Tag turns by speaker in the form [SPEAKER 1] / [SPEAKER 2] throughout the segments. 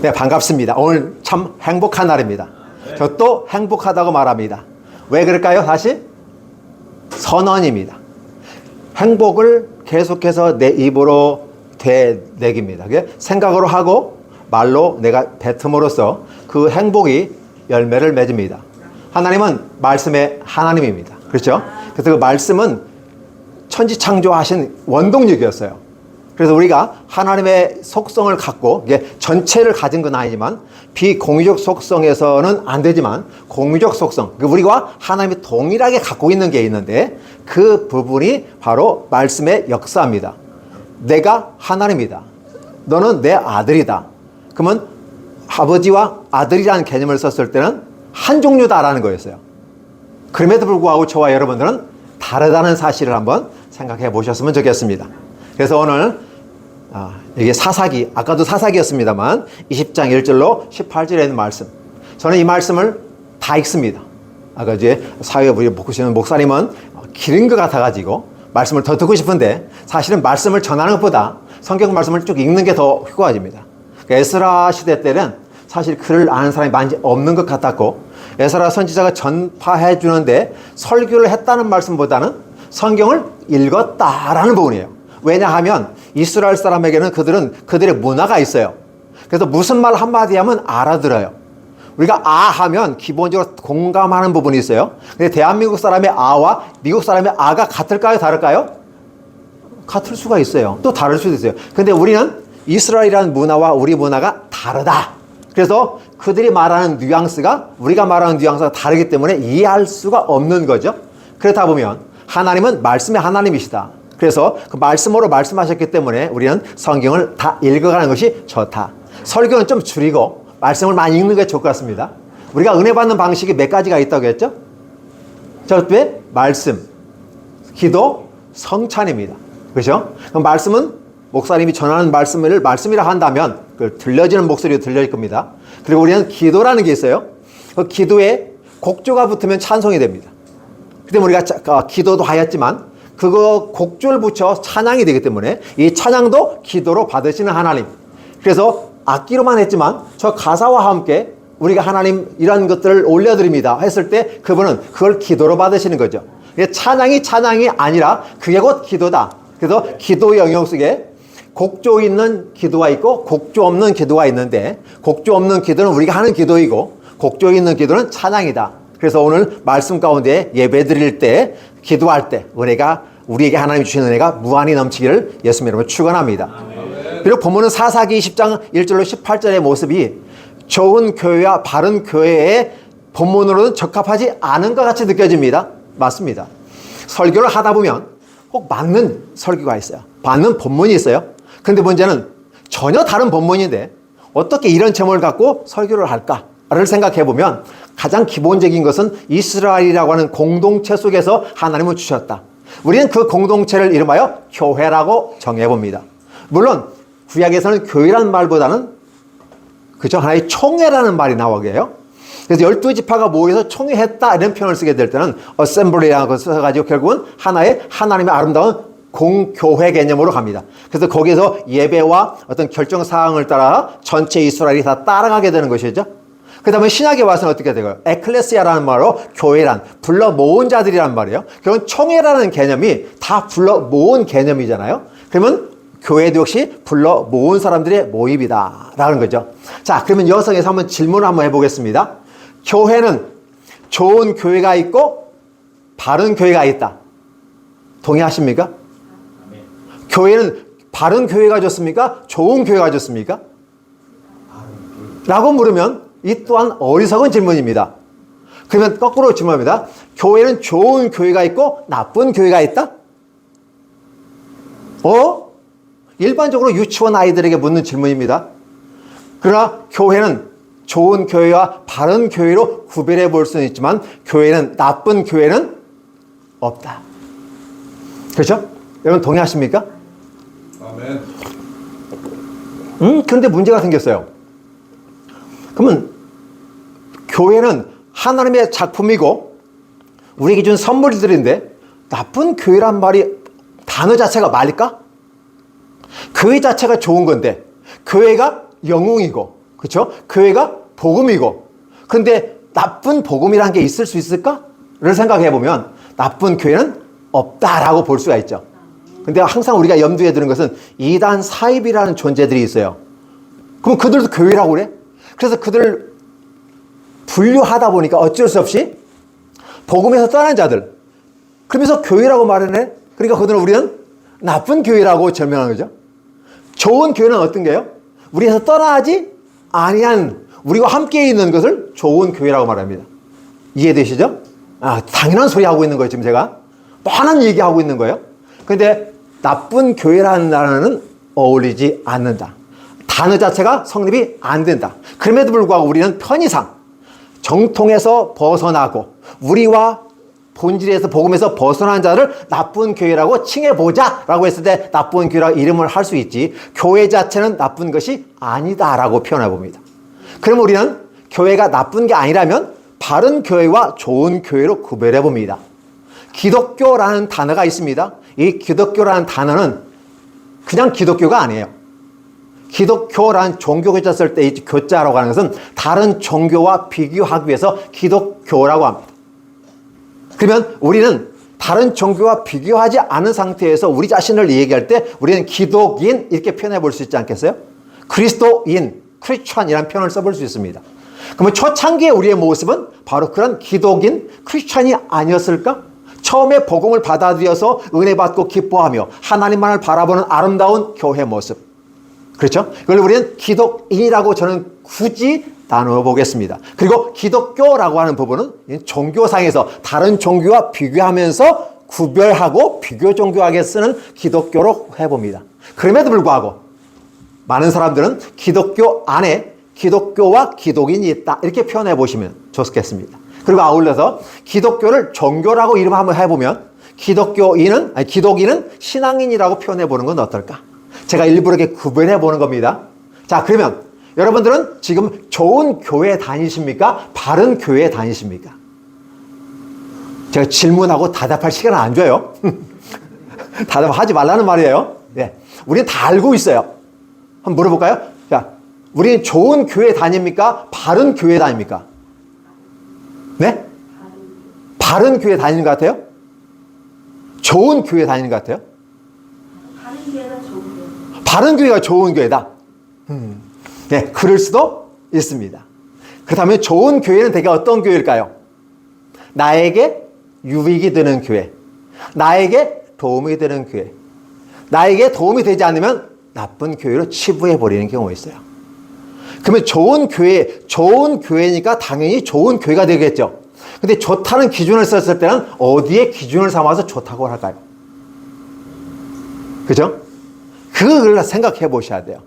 [SPEAKER 1] 네, 반갑습니다. 오늘 참 행복한 날입니다. 저 또 행복하다고 말합니다. 왜 그럴까요? 다시 선언입니다. 행복을 계속해서 내 입으로 되뇌깁니다. 생각으로 하고 말로 내가 뱉음으로써 그 행복이 열매를 맺습니다. 하나님은 말씀의 하나님입니다. 그렇죠? 그래서 그 말씀은 천지창조하신 원동력이었어요. 그래서 우리가 하나님의 속성을 갖고, 이게 전체를 가진 건 아니지만 비공유적 속성에서는 안 되지만 공유적 속성, 우리와 하나님이 동일하게 갖고 있는 게 있는데 그 부분이 바로 말씀의 역사입니다. 내가 하나님이다. 너는 내 아들이다. 그러면 아버지와 아들이라는 개념을 썼을 때는 한 종류다라는 거였어요. 그럼에도 불구하고 저와 여러분들은 다르다는 사실을 한번 생각해 보셨으면 좋겠습니다. 그래서 오늘 이게 사사기, 아까도 사사기였습니다만 20장 1절로 18절에 있는 말씀, 저는 이 말씀을 다 읽습니다. 아까 이제 사회에 보시는 목사님은 길은 것 같아가지고 말씀을 더 듣고 싶은데 사실은 말씀을 전하는 것보다 성경 말씀을 쭉 읽는 게 더 효과적입니다. 에스라 시대 때는 사실 글을 아는 사람이 많이 없는 것 같았고, 에스라 선지자가 전파해 주는데 설교를 했다는 말씀보다는 성경을 읽었다라는 부분이에요. 왜냐하면 이스라엘 사람에게는 그들의 문화가 있어요. 그래서 무슨 말 한마디 하면 알아들어요. 우리가 아 하면 기본적으로 공감하는 부분이 있어요. 근데 대한민국 사람의 아와 미국 사람의 아가 같을까요? 다를까요? 같을 수가 있어요. 또 다를 수도 있어요. 근데 우리는 이스라엘이라는 문화와 우리 문화가 다르다. 그래서 그들이 말하는 뉘앙스가 우리가 말하는 뉘앙스가 다르기 때문에 이해할 수가 없는 거죠. 그렇다 보면 하나님은 말씀의 하나님이시다. 그래서 그 말씀으로 말씀하셨기 때문에 우리는 성경을 다 읽어가는 것이 좋다. 설교는 좀 줄이고 말씀을 많이 읽는 게 좋을 것 같습니다. 우리가 은혜 받는 방식이 몇 가지가 있다고 했죠? 첫 번째, 말씀, 기도, 성찬입니다. 그렇죠? 그럼 말씀은 목사님이 전하는 말씀을 말씀이라 한다면 그 들려지는 목소리로 들려질 겁니다. 그리고 우리는 기도라는 게 있어요. 그 기도에 곡조가 붙으면 찬송이 됩니다. 그때 우리가 기도도 하였지만 그거 곡조를 붙여 찬양이 되기 때문에 이 찬양도 기도로 받으시는 하나님. 그래서 악기로만 했지만 저 가사와 함께 우리가 하나님 이런 것들을 올려드립니다 했을 때 그분은 그걸 기도로 받으시는 거죠. 찬양이 아니라 그게 곧 기도다. 그래서 기도 영역 속에 곡조 있는 기도가 있고 곡조 없는 기도가 있는데 곡조 없는 기도는 우리가 하는 기도이고 곡조 있는 기도는 찬양이다. 그래서 오늘 말씀 가운데 예배 드릴 때 기도할 때 은혜가 우리에게 하나님 주시는 은혜가 무한히 넘치기를 예수님 이름으로 축원합니다. 그리고 본문은 사사기 10장 1절로 18절의 모습이 좋은 교회와 바른 교회의 본문으로는 적합하지 않은 것 같이 느껴집니다. 맞습니다. 설교를 하다 보면 꼭 맞는 설교가 있어요. 맞는 본문이 있어요. 근데 문제는 전혀 다른 본문인데 어떻게 이런 제목을 갖고 설교를 할까를 생각해 보면 가장 기본적인 것은 이스라엘이라고 하는 공동체 속에서 하나님은 주셨다. 우리는 그 공동체를 이름하여 교회라고 정해봅니다. 물론 구약에서는 교회라는 말보다는 그저 하나의 총회라는 말이 나오게 해요. 그래서 12지파가 모여서 총회했다 이런 표현을 쓰게 될 때는 어셈블리라는 것을 써가지고 결국은 하나의 하나님의 아름다운 공교회 개념으로 갑니다. 그래서 거기에서 예배와 어떤 결정사항을 따라 전체 이스라엘이 다 따라가게 되는 것이죠. 그 다음에 신약에 와서는 어떻게 되고요? 에클레시아라는 말로 교회란, 불러 모은 자들이란 말이에요. 그건 총회라는 개념이 다 불러 모은 개념이잖아요. 그러면 교회도 역시 불러 모은 사람들의 모임이다 라는 거죠. 자, 그러면 여성에서 한번 질문을 한번 해보겠습니다. 교회는 좋은 교회가 있고 바른 교회가 있다. 동의하십니까? 교회는 바른 교회가 좋습니까? 좋은 교회가 좋습니까? 라고 물으면 이 또한 어리석은 질문입니다. 그러면 거꾸로 질문합니다. 교회는 좋은 교회가 있고 나쁜 교회가 있다? 일반적으로 유치원 아이들에게 묻는 질문입니다. 그러나 교회는 좋은 교회와 바른 교회로 구별해 볼 수는 있지만 교회는 나쁜 교회는 없다. 그렇죠? 여러분 동의하십니까?
[SPEAKER 2] 아멘.
[SPEAKER 1] 근데 문제가 생겼어요. 그러면 교회는 하나님의 작품이고 우리에게 준 선물들인데 나쁜 교회란 말이 단어 자체가 말일까? 교회 자체가 좋은 건데 교회가 영웅이고 그렇죠? 교회가 복음이고, 근데 나쁜 복음이라는 게 있을 수 있을까를 생각해 보면 나쁜 교회는 없다라고 볼 수가 있죠. 근데 항상 우리가 염두에 두는 것은 이단 사입이라는 존재들이 있어요. 그럼 그들도 교회라고 그래? 그래서 그들을 분류하다 보니까 어쩔 수 없이 복음에서 떠난 자들, 그러면서 교회라고 말하네. 그러니까 그들은 우리는 나쁜 교회라고 설명하는 거죠. 좋은 교회는 어떤 게요? 우리에서 떠나지 아니한, 우리와 함께 있는 것을 좋은 교회라고 말합니다. 이해되시죠? 당연한 소리 하고 있는 거예요. 지금 제가 뻔한 얘기하고 있는 거예요. 그런데 나쁜 교회라는 단어는 어울리지 않는다. 단어 자체가 성립이 안 된다. 그럼에도 불구하고 우리는 편의상 정통에서 벗어나고 우리와 본질에서 복음에서 벗어난 자를 나쁜 교회라고 칭해보자 라고 했을 때 나쁜 교회라고 이름을 할 수 있지, 교회 자체는 나쁜 것이 아니다 라고 표현해 봅니다. 그럼 우리는 교회가 나쁜 게 아니라면 바른 교회와 좋은 교회로 구별해 봅니다. 기독교라는 단어가 있습니다. 이 기독교라는 단어는 그냥 기독교가 아니에요. 기독교라는 종교 교자 쓸 때 이 교자라고 하는 것은 다른 종교와 비교하기 위해서 기독교라고 합니다. 그러면 우리는 다른 종교와 비교하지 않은 상태에서 우리 자신을 얘기할 때 우리는 기독인 이렇게 표현해 볼 수 있지 않겠어요? 그리스도인, 크리스찬이라는 표현을 써볼 수 있습니다. 그러면 초창기의 우리의 모습은 바로 그런 기독인, 크리스찬이 아니었을까? 처음에 복음을 받아들여서 은혜 받고 기뻐하며 하나님만을 바라보는 아름다운 교회 모습. 그렇죠? 이걸 우리는 기독인이라고 저는 굳이 나누어 보겠습니다. 그리고 기독교라고 하는 부분은 종교상에서 다른 종교와 비교하면서 구별하고 비교 종교하게 쓰는 기독교로 해봅니다. 그럼에도 불구하고 많은 사람들은 기독교 안에 기독교와 기독인이 있다 이렇게 표현해 보시면 좋겠습니다. 그리고 아울러서 기독교를 종교라고 이름 한번 해보면 기독인은 신앙인이라고 표현해 보는 건 어떨까? 제가 일부러 이렇게 구별해 보는 겁니다. 자, 그러면 여러분들은 지금 좋은 교회 다니십니까? 바른 교회 다니십니까? 제가 질문하고 대답할 시간을 안 줘요. 대답하지 말라는 말이에요. 네. 우리는 다 알고 있어요. 한번 물어볼까요? 자, 우리는 좋은 교회 다닙니까? 바른 교회 다닙니까? 네? 바른 교회 다니는 것 같아요? 좋은 교회 다니는 것 같아요? 바른 교회가 좋은 교회다. 네, 그럴 수도 있습니다. 그렇다면 좋은 교회는 대개 어떤 교회일까요? 나에게 유익이 되는 교회, 나에게 도움이 되는 교회. 나에게 도움이 되지 않으면 나쁜 교회로 치부해 버리는 경우가 있어요. 그러면 좋은 교회니까 당연히 좋은 교회가 되겠죠. 근데 좋다는 기준을 썼을 때는 어디에 기준을 삼아서 좋다고 할까요? 그죠? 그걸 생각해 보셔야 돼요.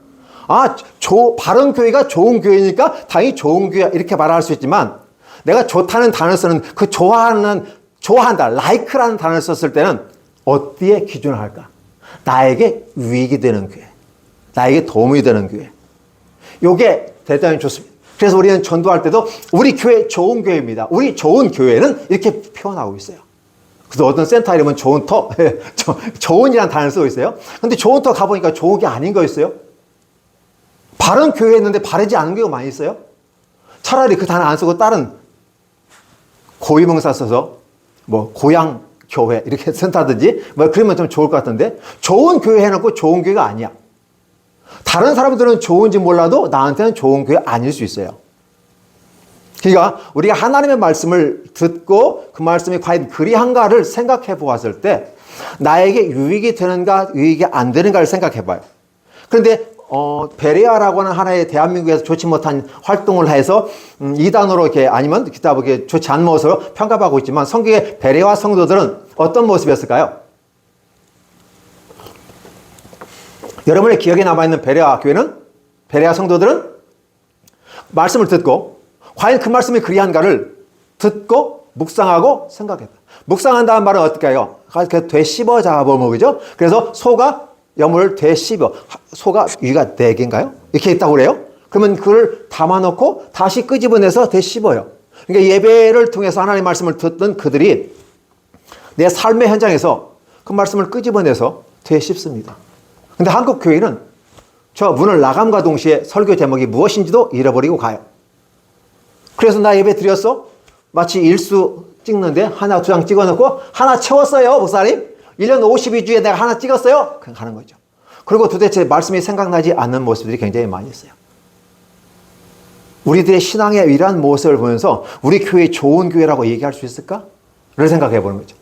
[SPEAKER 1] 바른 교회가 좋은 교회니까 당연히 좋은 교회 이렇게 말할 수 있지만 내가 좋다는 단어를 쓰는 그 좋아한다, like라는 단어를 썼을 때는 어디에 기준을 할까? 나에게 유익이 되는 교회, 나에게 도움이 되는 교회. 요게 대단히 좋습니다. 그래서 우리는 전도할 때도 우리 교회 좋은 교회입니다. 우리 좋은 교회는 이렇게 표현하고 있어요. 그래서 어떤 센터 이름은 좋은 터, 좋은이라는 단어를 쓰고 있어요. 근데 좋은 터 가보니까 좋은 게 아닌 거 있어요. 바른 교회 했는데 바르지 않은 경우가 많이 있어요. 차라리 그 단어 안 쓰고 다른 고유명사 써서 뭐 고향 교회 이렇게 쓴다든지 뭐 그러면 좀 좋을 것 같은데 좋은 교회 해놓고 좋은 교회가 아니야. 다른 사람들은 좋은지 몰라도 나한테는 좋은 교회 아닐 수 있어요. 그러니까 우리가 하나님의 말씀을 듣고 그 말씀이 과연 그리한가를 생각해 보았을 때 나에게 유익이 되는가 유익이 안 되는가를 생각해 봐요. 그런데 베레아라고 하는 하나의 대한민국에서 좋지 못한 활동을 해서 이단으로 이렇게 아니면 기타 보기에 좋지 않은 모습으로 평가받고 있지만 성경의 베레아 성도들은 어떤 모습이었을까요? 여러분의 기억에 남아있는 베레아 교회는, 베레아 성도들은 말씀을 듣고 과연 그 말씀이 그리한가를 듣고 묵상하고 생각했다. 묵상한다는 말은 어떨까요? 되씹어 잡아보면 그죠? 그래서 소가 여물을 되씹어, 소가 위가 4개인가요? 이렇게 있다고 그래요? 그러면 그걸 담아놓고 다시 끄집어내서 되씹어요. 그러니까 예배를 통해서 하나님의 말씀을 듣던 그들이 내 삶의 현장에서 그 말씀을 끄집어내서 되씹습니다. 근데 한국 교회는 저 문을 나감과 동시에 설교 제목이 무엇인지도 잃어버리고 가요. 그래서 나 예배 드렸어? 마치 일수 찍는데 하나 두 장 찍어놓고 하나 채웠어요, 목사님. 1년 52주에 내가 하나 찍었어요. 그냥 가는 거죠. 그리고 도대체 말씀이 생각나지 않는 모습들이 굉장히 많이 있어요. 우리들의 신앙의 이러한 모습을 보면서 우리 교회 좋은 교회라고 얘기할 수 있을까? 를 생각해 보는 거죠.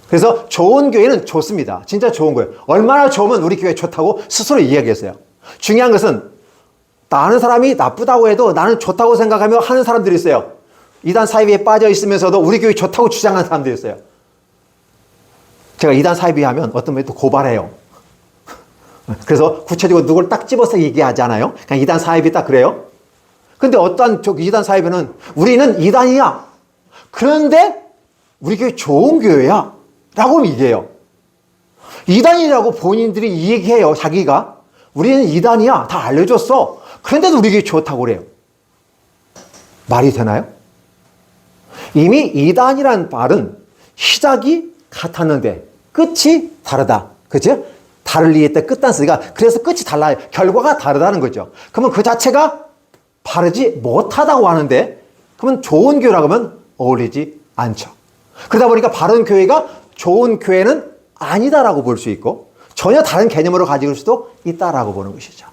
[SPEAKER 1] 그래서 좋은 교회는 좋습니다. 진짜 좋은 거예요. 얼마나 좋으면 우리 교회 좋다고 스스로 이야기했어요. 중요한 것은 다른 사람이 나쁘다고 해도 나는 좋다고 생각하며 하는 사람들이 있어요. 이단 사이비에 빠져 있으면서도 우리 교회 좋다고 주장하는 사람들이 있어요. 제가 이단 사이비 하면 어떤 분이 또 고발해요. 그래서 구체적으로 누굴 딱 집어서 얘기하지 않아요. 그냥 이단 사이비 딱 그래요. 근데 어떤 이단 사이비는 우리는 이단이야. 그런데 우리 교회 좋은 교회야. 라고 얘기해요. 이단이라고 본인들이 얘기해요. 자기가. 우리는 이단이야. 다 알려줬어. 그런데도 우리 교회 좋다고 그래요. 말이 되나요? 이미 이단이란 말은 시작이 같았는데 끝이 다르다. 그죠? 다를 이에 끝 단수가 그래서 끝이 달라요. 결과가 다르다는 거죠. 그러면 그 자체가 바르지 못하다고 하는데 그러면 좋은 교회라고 하면 어울리지 않죠. 그러다 보니까 바른 교회가 좋은 교회는 아니다라고 볼 수 있고 전혀 다른 개념으로 가질 수도 있다라고 보는 것이죠.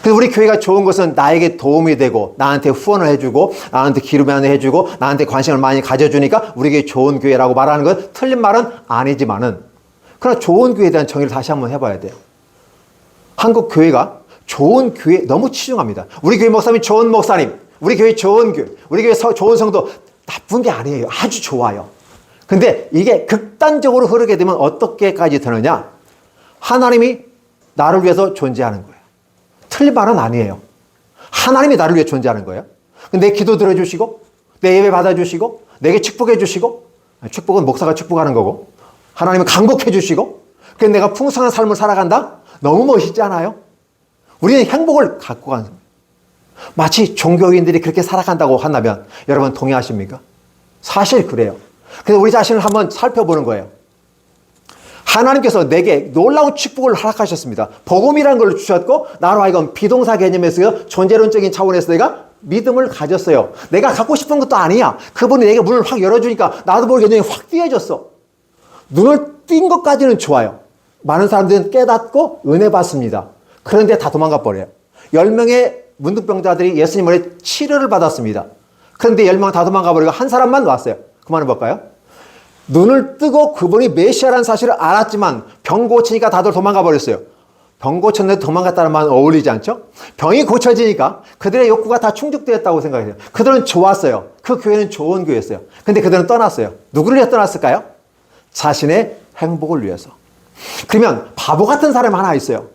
[SPEAKER 1] 그래서 우리 교회가 좋은 것은 나에게 도움이 되고 나한테 후원을 해주고 나한테 기름을 해주고 나한테 관심을 많이 가져주니까 우리 교회 좋은 교회라고 말하는 건 틀린 말은 아니지만은 그러나 좋은 교회에 대한 정의를 다시 한번 해봐야 돼요. 한국 교회가 좋은 교회 너무 치중합니다. 우리 교회 목사님 좋은 목사님, 우리 교회 좋은 교회, 우리 교회 좋은 성도 나쁜 게 아니에요. 아주 좋아요. 근데 이게 극단적으로 흐르게 되면 어떻게까지 되느냐? 하나님이 나를 위해서 존재하는 거예요. 틀린 말은 아니에요. 하나님이 나를 위해 존재하는 거예요. 내 기도 들어주시고 내 예배 받아주시고 내게 축복해 주시고 축복은 목사가 축복하는 거고 하나님은 강복해 주시고 그래서 내가 풍성한 삶을 살아간다? 너무 멋있지 않아요? 우리는 행복을 갖고 가는 거예요. 마치 종교인들이 그렇게 살아간다고 한다면 여러분 동의하십니까? 사실 그래요. 그래서 우리 자신을 한번 살펴보는 거예요. 하나님께서 내게 놀라운 축복을 허락하셨습니다. 복음이라는 걸 주셨고 나로 하여금 비동사 개념에서 존재론적인 차원에서 내가 믿음을 가졌어요. 내가 갖고 싶은 것도 아니야. 그분이 내게 문을 확 열어주니까 나도 모르게 눈이 확 띄어졌어. 눈을 띈 것까지는 좋아요. 많은 사람들은 깨닫고 은혜 받습니다. 그런데 다 도망가 버려요. 10명의 문둥병자들이 예수님을 치료를 받았습니다. 그런데 10명 다 도망가 버리고 한 사람만 왔어요. 그 말은 뭘까요? 눈을 뜨고 그분이 메시아라는 사실을 알았지만 병 고치니까 다들 도망가 버렸어요. 병 고쳤는데 도망갔다는 말은 어울리지 않죠? 병이 고쳐지니까 그들의 욕구가 다 충족되었다고 생각해요. 그들은 좋았어요. 그 교회는 좋은 교회였어요. 근데 그들은 떠났어요. 누구를 위해 떠났을까요? 자신의 행복을 위해서. 그러면 바보 같은 사람이 하나 있어요.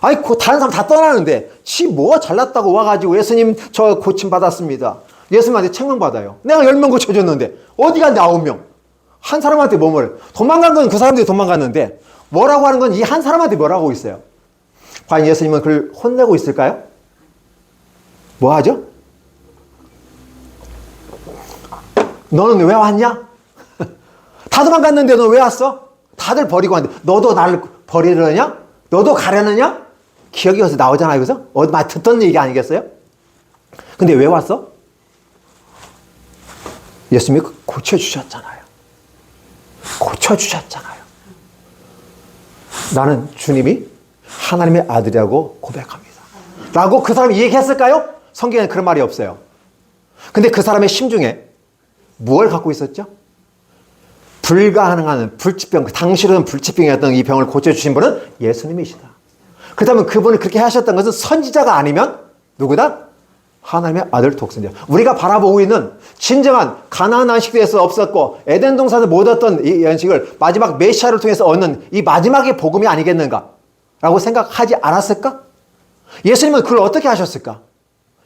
[SPEAKER 1] 아니 다른 사람 다 떠나는데 지 뭐 잘났다고 와가지고 예수님 저 고침 받았습니다. 예수님한테 책망받아요. 내가 10명 고쳐줬는데 어디 갔는데 9명. 한 사람한테 뭐를 도망간 건 그 사람들이 도망갔는데 뭐라고 하는 건 이 한 사람한테 뭐라고 있어요. 과연 예수님은 그를 혼내고 있을까요? 뭐 하죠? 너는 왜 왔냐? 다 도망갔는데 너 왜 왔어? 다들 버리고 왔는데 너도 나를 버리려냐? 너도 가려느냐? 기억이 어디서 나오잖아요. 그래서 어디 많이 듣던 얘기 아니겠어요? 근데 왜 왔어? 예수님이 고쳐주셨잖아요. 고쳐주셨잖아요. 나는 주님이 하나님의 아들이라고 고백합니다. 라고 그 사람이 얘기했을까요? 성경에는 그런 말이 없어요. 근데 그 사람의 심중에 무엇을 갖고 있었죠? 불가능한 불치병, 당시로는 불치병이었던 이 병을 고쳐주신 분은 예수님이시다. 그렇다면 그분을 그렇게 하셨던 것은 선지자가 아니면 누구다? 하나님의 아들 독생자. 우리가 바라보고 있는 진정한 가나안 안식에서 없었고 에덴 동산에서 못 얻던 이 안식을 마지막 메시아를 통해서 얻는 이 마지막의 복음이 아니겠는가? 라고 생각하지 않았을까? 예수님은 그걸 어떻게 하셨을까?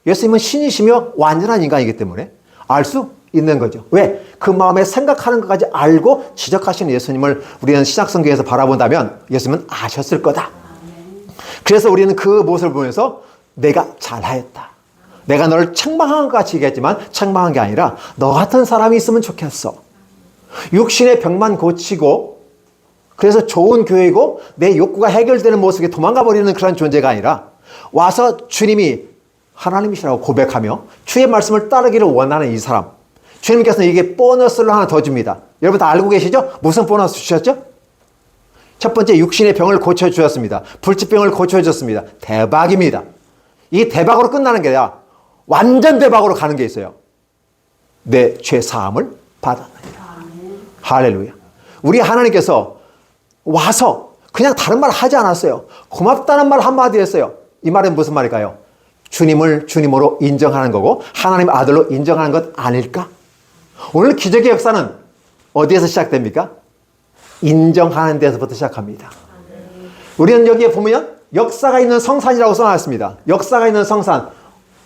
[SPEAKER 1] 예수님은 신이시며 완전한 인간이기 때문에 알 수 있는 거죠. 왜? 그 마음에 생각하는 것까지 알고 지적하시는 예수님을 우리는 신약성경에서 바라본다면 예수님은 아셨을 거다. 그래서 우리는 그 모습을 보면서 내가 잘하였다. 내가 너를 책망한 것 같이 얘기했지만 책망한 게 아니라 너 같은 사람이 있으면 좋겠어. 육신의 병만 고치고 그래서 좋은 교회이고 내 욕구가 해결되는 모습에 도망가 버리는 그런 존재가 아니라 와서 주님이 하나님이시라고 고백하며 주의 말씀을 따르기를 원하는 이 사람, 주님께서는 이게 보너스를 하나 더 줍니다. 여러분 다 알고 계시죠? 무슨 보너스 주셨죠? 첫 번째, 육신의 병을 고쳐주셨습니다. 불치병을 고쳐주셨습니다. 대박입니다. 이 대박으로 끝나는 게 아니라 완전 대박으로 가는 게 있어요. 내 죄 사함을 받았느니라. 할렐루야. 우리 하나님께서 와서 그냥 다른 말 하지 않았어요. 고맙다는 말 한마디 했어요. 이 말은 무슨 말일까요? 주님을 주님으로 인정하는 거고 하나님 아들로 인정하는 것 아닐까? 오늘 기적의 역사는 어디에서 시작됩니까? 인정하는 데서부터 시작합니다. 우리는 여기에 보면 역사가 있는 성산이라고 써놨습니다. 역사가 있는 성산.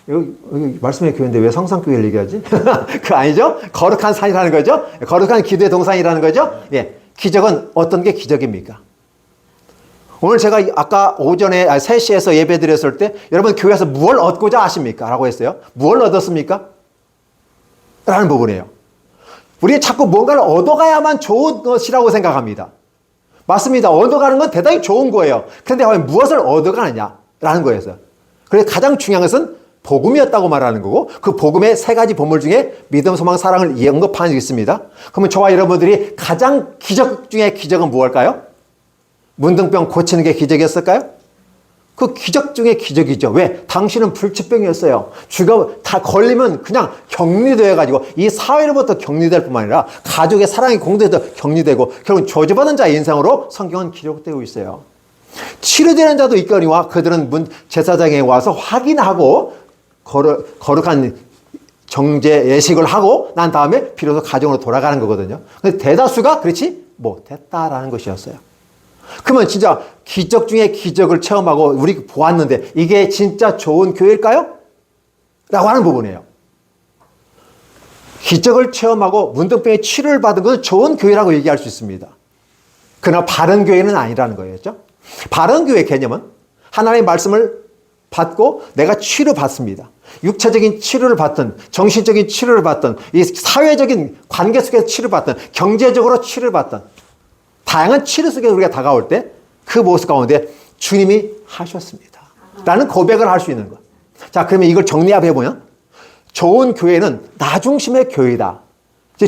[SPEAKER 1] 여기 말씀의 교회인데 왜 성산교회를 얘기하지? 그거 아니죠? 거룩한 산이라는 거죠? 거룩한 기도의 동산이라는 거죠? 예. 기적은 어떤 게 기적입니까? 오늘 제가 아까 오전에 3시에서 예배 드렸을 때 여러분 교회에서 무엇을 얻고자 하십니까? 라고 했어요. 무엇을 얻었습니까? 라는 부분이에요. 우리 자꾸 뭔가를 얻어가야만 좋은 것이라고 생각합니다. 맞습니다. 얻어가는 건 대단히 좋은 거예요. 그런데 과연 무엇을 얻어가느냐라는 거였어요. 그래서 가장 중요한 것은 복음이었다고 말하는 거고 그 복음의 3가지 본물 중에 믿음, 소망, 사랑을 언급하는 게 있습니다. 그러면 저와 여러분들이 가장 기적 중에 기적은 무엇일까요? 문둥병 고치는 게 기적이었을까요? 그 기적 중에 기적이죠. 왜? 당신은 불치병이었어요. 쥐가 다 걸리면 그냥 격리되어가지고 이 사회로부터 격리될 뿐만 아니라 가족의 사랑이 공동에서 격리되고 결국 저주받은 자의 인생으로 성경은 기록되고 있어요. 치료되는 자도 있거니와 그들은 제사장에 와서 확인하고 거룩한 정제 예식을 하고 난 다음에 비로소 가정으로 돌아가는 거거든요. 근데 대다수가 그렇지 못했다라는 것이었어요. 그러면 진짜 기적 중에 기적을 체험하고 우리 보았는데 이게 진짜 좋은 교회일까요? 라고 하는 부분이에요. 기적을 체험하고 문둥병의 치료를 받은 것은 좋은 교회라고 얘기할 수 있습니다. 그러나 바른 교회는 아니라는 거였죠. 바른 교회의 개념은 하나님의 말씀을 받고 내가 치료받습니다. 육체적인 치료를 받든 정신적인 치료를 받든 이 사회적인 관계 속에서 치료받든 경제적으로 치료를 받든 다양한 치료 속에 우리가 다가올 때 그 모습 가운데 주님이 하셨습니다. 라는 고백을 할 수 있는 것. 자, 그러면 이걸 정리해보면 좋은 교회는 나 중심의 교회다.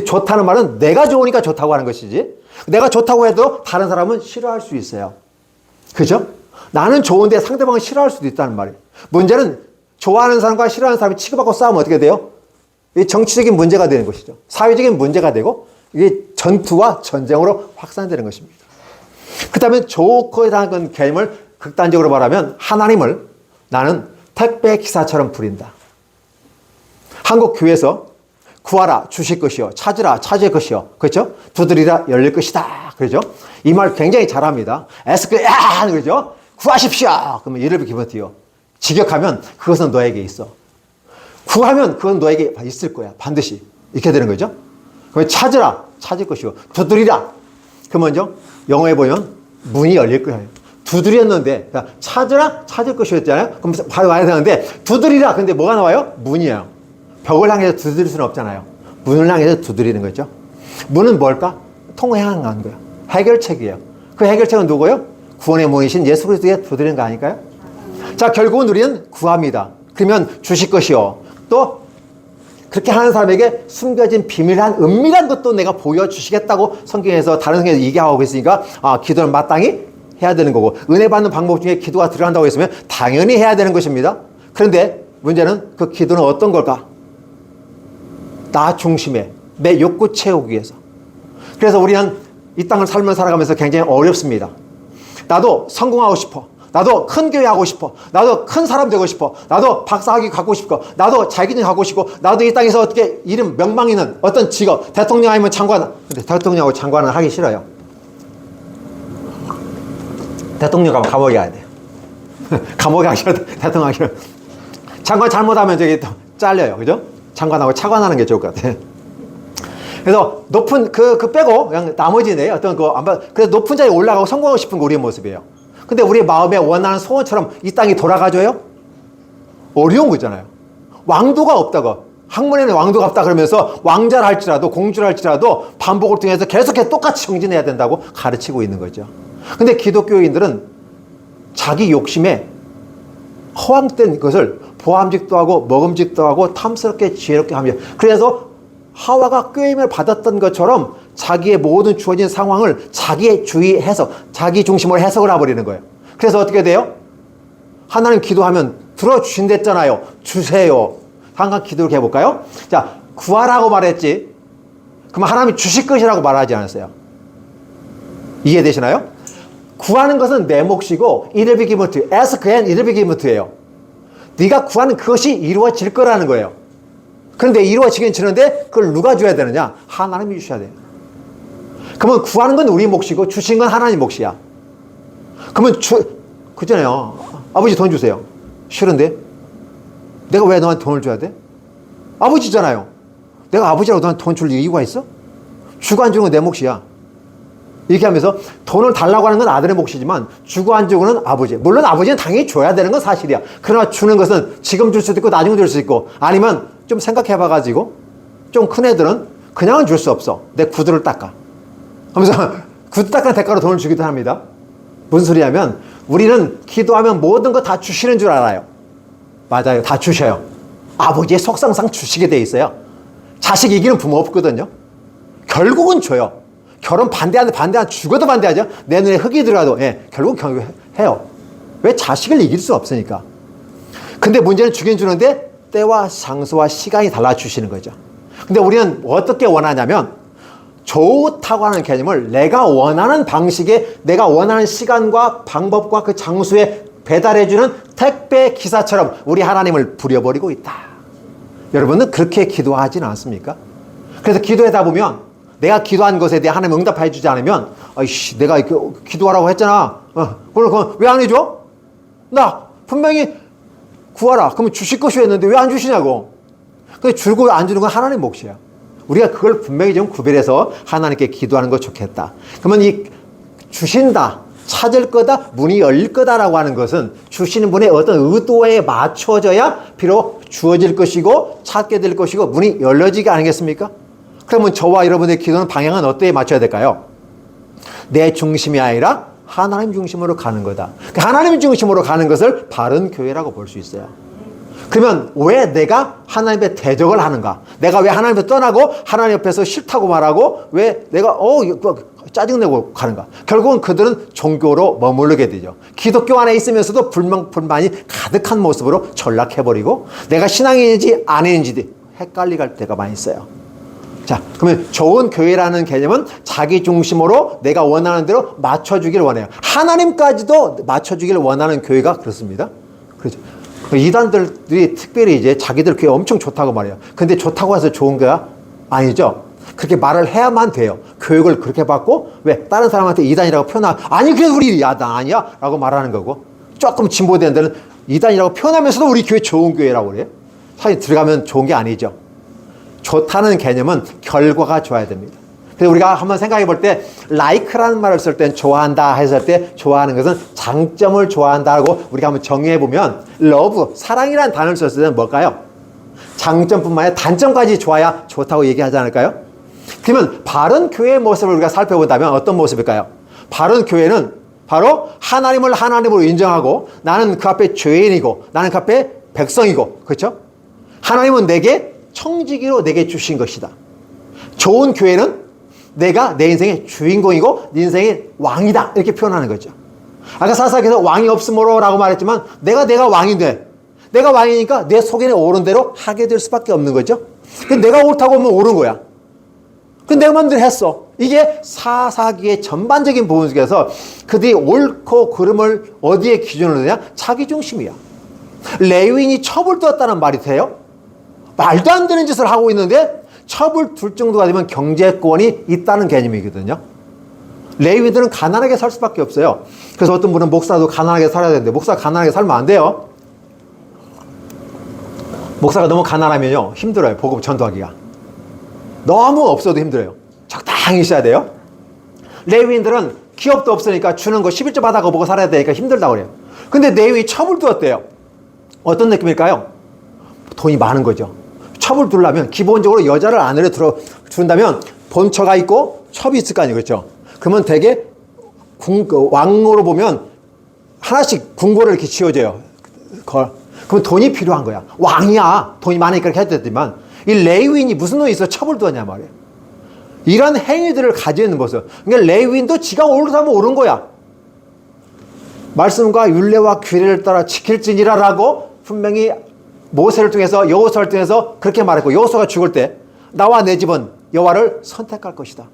[SPEAKER 1] 좋다는 말은 내가 좋으니까 좋다고 하는 것이지 내가 좋다고 해도 다른 사람은 싫어할 수 있어요. 그죠? 나는 좋은데 상대방은 싫어할 수도 있다는 말이에요. 문제는 좋아하는 사람과 싫어하는 사람이 치고받고 싸우면 어떻게 돼요? 이게 정치적인 문제가 되는 것이죠. 사회적인 문제가 되고 이게 전투와 전쟁으로 확산되는 것입니다. 그 다음에 좋고라는 개념을 극단적으로 말하면 하나님을 나는 택배 기사처럼 부린다. 한국 교회에서 구하라 주실 것이요 찾으라 찾을 것이요 그렇죠? 두드리라 열릴 것이다. 그렇죠? 이 말 굉장히 잘합니다. 에스크야 그렇죠? 구하십시오. 그러면 이를 기분티요. 직역하면 그것은 너에게 있어. 구하면 그건 너에게 있을 거야. 반드시. 이렇게 되는 거죠. 그러면 찾으라 찾을 것이요 두드리라. 그러면요 영어에 보면 문이 열릴 거예요. 두드렸는데 찾으라 찾을 것이었잖아요. 그럼 바로 와야 되는데 두드리라. 근데 뭐가 나와요? 문이에요. 벽을 향해서 두드릴 수는 없잖아요. 문을 향해서 두드리는 거죠. 문은 뭘까? 통행하는 거예요. 해결책이에요. 그 해결책은 누구예요? 구원의 문이신 예수 그리스도에 두드리는 거 아닐까요? 자, 결국은 우리는 구합니다. 그러면 주실 것이요. 또 그렇게 하는 사람에게 숨겨진 비밀한 은밀한 것도 내가 보여주시겠다고 성경에서 다른 성경에서 얘기하고 있으니까 기도는 마땅히 해야 되는 거고 은혜 받는 방법 중에 기도가 들어간다고 했으면 당연히 해야 되는 것입니다. 그런데 문제는 그 기도는 어떤 걸까? 나 중심에 내 욕구 채우기 위해서. 그래서 우리는 이 땅을 삶을 살아가면서 굉장히 어렵습니다. 나도 성공하고 싶어. 나도 큰 교회 하고 싶어. 나도 큰 사람 되고 싶어. 나도 박사학위 갖고 싶고. 나도 자기는 갖고 싶고. 나도 이 땅에서 어떻게 이름 명망 있는 어떤 직업, 대통령 아니면 장관. 근데 대통령하고 장관은 하기 싫어요. 대통령 가면 감옥에 가야 돼요. 감옥에 가기 싫어. 대통령 하기 싫어. 장관 잘못하면 저기 또 잘려요. 그죠? 장관하고 차관하는 게 좋을 것 같아요. 그래서 높은 그 빼고 그냥 나머지네 어떤 그래서 높은 자리에 올라가고 성공하고 싶은 게 우리의 모습이에요. 근데 우리 마음에 원하는 소원처럼 이 땅이 돌아가줘요? 어려운 거잖아요. 왕도가 없다고 학문에는 왕도가 없다 그러면서 왕자를 할지라도 공주를 할지라도 반복을 통해서 계속해서 똑같이 정진해야 된다고 가르치고 있는 거죠. 근데 기독교인들은 자기 욕심에 허황된 것을 보암직도 하고 먹음직도 하고 탐스럽게 지혜롭게 합니다. 그래서 하와가 꾀임을 받았던 것처럼 자기의 모든 주어진 상황을 자기의 주의 해석, 자기 중심으로 해석을 해버리는 거예요. 그래서 어떻게 돼요? 하나님 기도하면 들어주신댔잖아요. 주세요. 한번 기도를 해볼까요? 자, 구하라고 말했지. 그럼 하나님이 주실 것이라고 말하지 않았어요. 이해되시나요? 구하는 것은 내 몫이고 it will be given to you. ask and it will be given to you예요. 네가 구하는 그것이 이루어질 거라는 거예요. 그런데 이루어지긴 지는데 그걸 누가 줘야 되느냐? 하나님이 주셔야 돼요. 그러면 구하는 건 우리 몫이고 주신 건 하나님 몫이야. 그러면 그잖아요. 아버지 돈 주세요. 싫은데? 내가 왜 너한테 돈을 줘야 돼? 아버지잖아요. 내가 아버지라고 너한테 돈 줄 이유가 있어? 주고 안 주는 건 내 몫이야. 이렇게 하면서 돈을 달라고 하는 건 아들의 몫이지만 주고 안 주고는 아버지. 물론 아버지는 당연히 줘야 되는 건 사실이야. 그러나 주는 것은 지금 줄 수도 있고 나중에 줄 수 있고 아니면 좀 생각해봐가지고 좀 큰 애들은 그냥은 줄 수 없어. 내 구두를 닦아. 하면서 구두 닦는 대가로 돈을 주기도 합니다. 무슨 소리냐면 우리는 기도하면 모든 거 다 주시는 줄 알아요. 맞아요. 다 주셔요. 아버지의 속성상 주시게 돼 있어요. 자식 이기는 부모 없거든요. 결국은 줘요. 결혼 반대하는 죽어도 반대하죠. 내 눈에 흙이 들어가도 결국 해요. 왜? 자식을 이길 수 없으니까. 근데 문제는 주긴 주는데 때와 장소와 시간이 달라 주시는 거죠. 근데 우리는 어떻게 원하냐면 좋다고 하는 개념을 내가 원하는 방식에 내가 원하는 시간과 방법과 그 장소에 배달해주는 택배 기사처럼 우리 하나님을 부려버리고 있다. 여러분은 그렇게 기도하지는 않습니까? 그래서 기도하다 보면 내가 기도한 것에 대해 하나님 응답해 주지 않으면 아이씨 내가 기도하라고 했잖아. 그럼 왜 안 해줘? 나 분명히 구하라. 그러면 주실 것이 했는데 왜 안 주시냐고. 근데 주고 안 주는 건 하나님 몫이야. 우리가 그걸 분명히 좀 구별해서 하나님께 기도하는 거 좋겠다. 그러면 이 주신다, 찾을 거다, 문이 열릴 거다라고 하는 것은 주시는 분의 어떤 의도에 맞춰져야 비록 주어질 것이고 찾게 될 것이고 문이 열려지게 아니겠습니까? 그러면 저와 여러분의 기도는 방향은 어디에 맞춰야 될까요? 내 중심이 아니라 하나님 중심으로 가는 거다. 하나님 중심으로 가는 것을 바른 교회라고 볼 수 있어요. 그러면 왜 내가 하나님의 대적을 하는가? 내가 왜 하나님을 떠나고 하나님 옆에서 싫다고 말하고 왜 내가 짜증내고 가는가? 결국은 그들은 종교로 머무르게 되죠. 기독교 안에 있으면서도 불만이 가득한 모습으로 전락해버리고 내가 신앙인인지 아닌지 헷갈리 갈 때가 많이 있어요. 자, 그러면 좋은 교회라는 개념은 자기 중심으로 내가 원하는 대로 맞춰주기를 원해요. 하나님까지도 맞춰주기를 원하는 교회가 그렇습니다. 그렇죠. 이단들이 특별히 이제 자기들 교회 엄청 좋다고 말해요. 근데 좋다고 해서 좋은 거야? 아니죠. 그렇게 말을 해야만 돼요. 교육을 그렇게 받고 왜 다른 사람한테 이단이라고 아니 그래도 우리 야단 아니야? 라고 말하는 거고 조금 진보된 데는 이단이라고 표현하면서도 우리 교회 좋은 교회라고 그래요. 사실 들어가면 좋은 게 아니죠. 좋다는 개념은 결과가 좋아야 됩니다. 그래서 우리가 한번 생각해 볼 때 like라는 말을 쓸 땐 좋아한다 했을 때 좋아하는 것은 장점을 좋아한다고 우리가 한번 정의해 보면 love, 사랑이라는 단어를 썼을 때는 뭘까요? 장점뿐만 아니라 단점까지 좋아야 좋다고 얘기하지 않을까요? 그러면 바른 교회의 모습을 우리가 살펴본다면 어떤 모습일까요? 바른 교회는 바로 하나님을 하나님으로 인정하고 나는 그 앞에 죄인이고 나는 그 앞에 백성이고 그렇죠? 하나님은 내게 청지기로 내게 주신 것이다. 좋은 교회는 내가 내 인생의 주인공이고 네 인생의 왕이다 이렇게 표현하는 거죠. 아까 사사기에서 왕이 없으므로 라고 말했지만 내가 왕인데 내가 왕이니까 내 속에는 옳은 대로 하게 될 수밖에 없는 거죠. 근데 내가 옳다고 하면 옳은 거야. 근데 내가 마음대로 했어. 이게 사사기의 전반적인 부분 속에서 그들이 옳고 그름을 어디에 기준으로 두냐? 자기 중심이야. 레위인이 첩을 두었다는 말이 돼요? 말도 안 되는 짓을 하고 있는데 첩을 둘 정도가 되면 경제권이 있다는 개념이거든요. 레위들은 가난하게 살 수밖에 없어요. 그래서 어떤 분은 목사도 가난하게 살아야 되는데 목사가 가난하게 살면 안 돼요. 목사가 너무 가난하면요 힘들어요. 복음 전도하기가. 너무 없어도 힘들어요. 적당히 있어야 돼요. 레위인들은 기업도 없으니까 주는 거 11조 받아가 보고 살아야 되니까 힘들다고 그래요. 근데 레위 첩을 두었대요. 어떤 느낌일까요? 돈이 많은 거죠. 첩을 두려면 기본적으로 여자를 아내로 준다면 본처가 있고 첩이 있을 거 아니에요. 그렇죠? 그러면 되게 왕으로 보면 하나씩 궁궐을 이렇게 지어줘요. 그럼 돈이 필요한 거야. 왕이야. 돈이 많으니까 그렇게 했des지만 이 레위인이 무슨 돈이 있어 첩을 두었냐 말이에요. 이런 행위들을 가지고 있는 모습. 그러니까 레위인도 지가 옳다면 옳은 거야. 말씀과 율례와 규례를 따라 지킬지니라라고 분명히 모세를 통해서 여호수아를 통해서 그렇게 말했고 여호수아가 죽을 때 나와 내 집은 여호와를 선택할 것이다.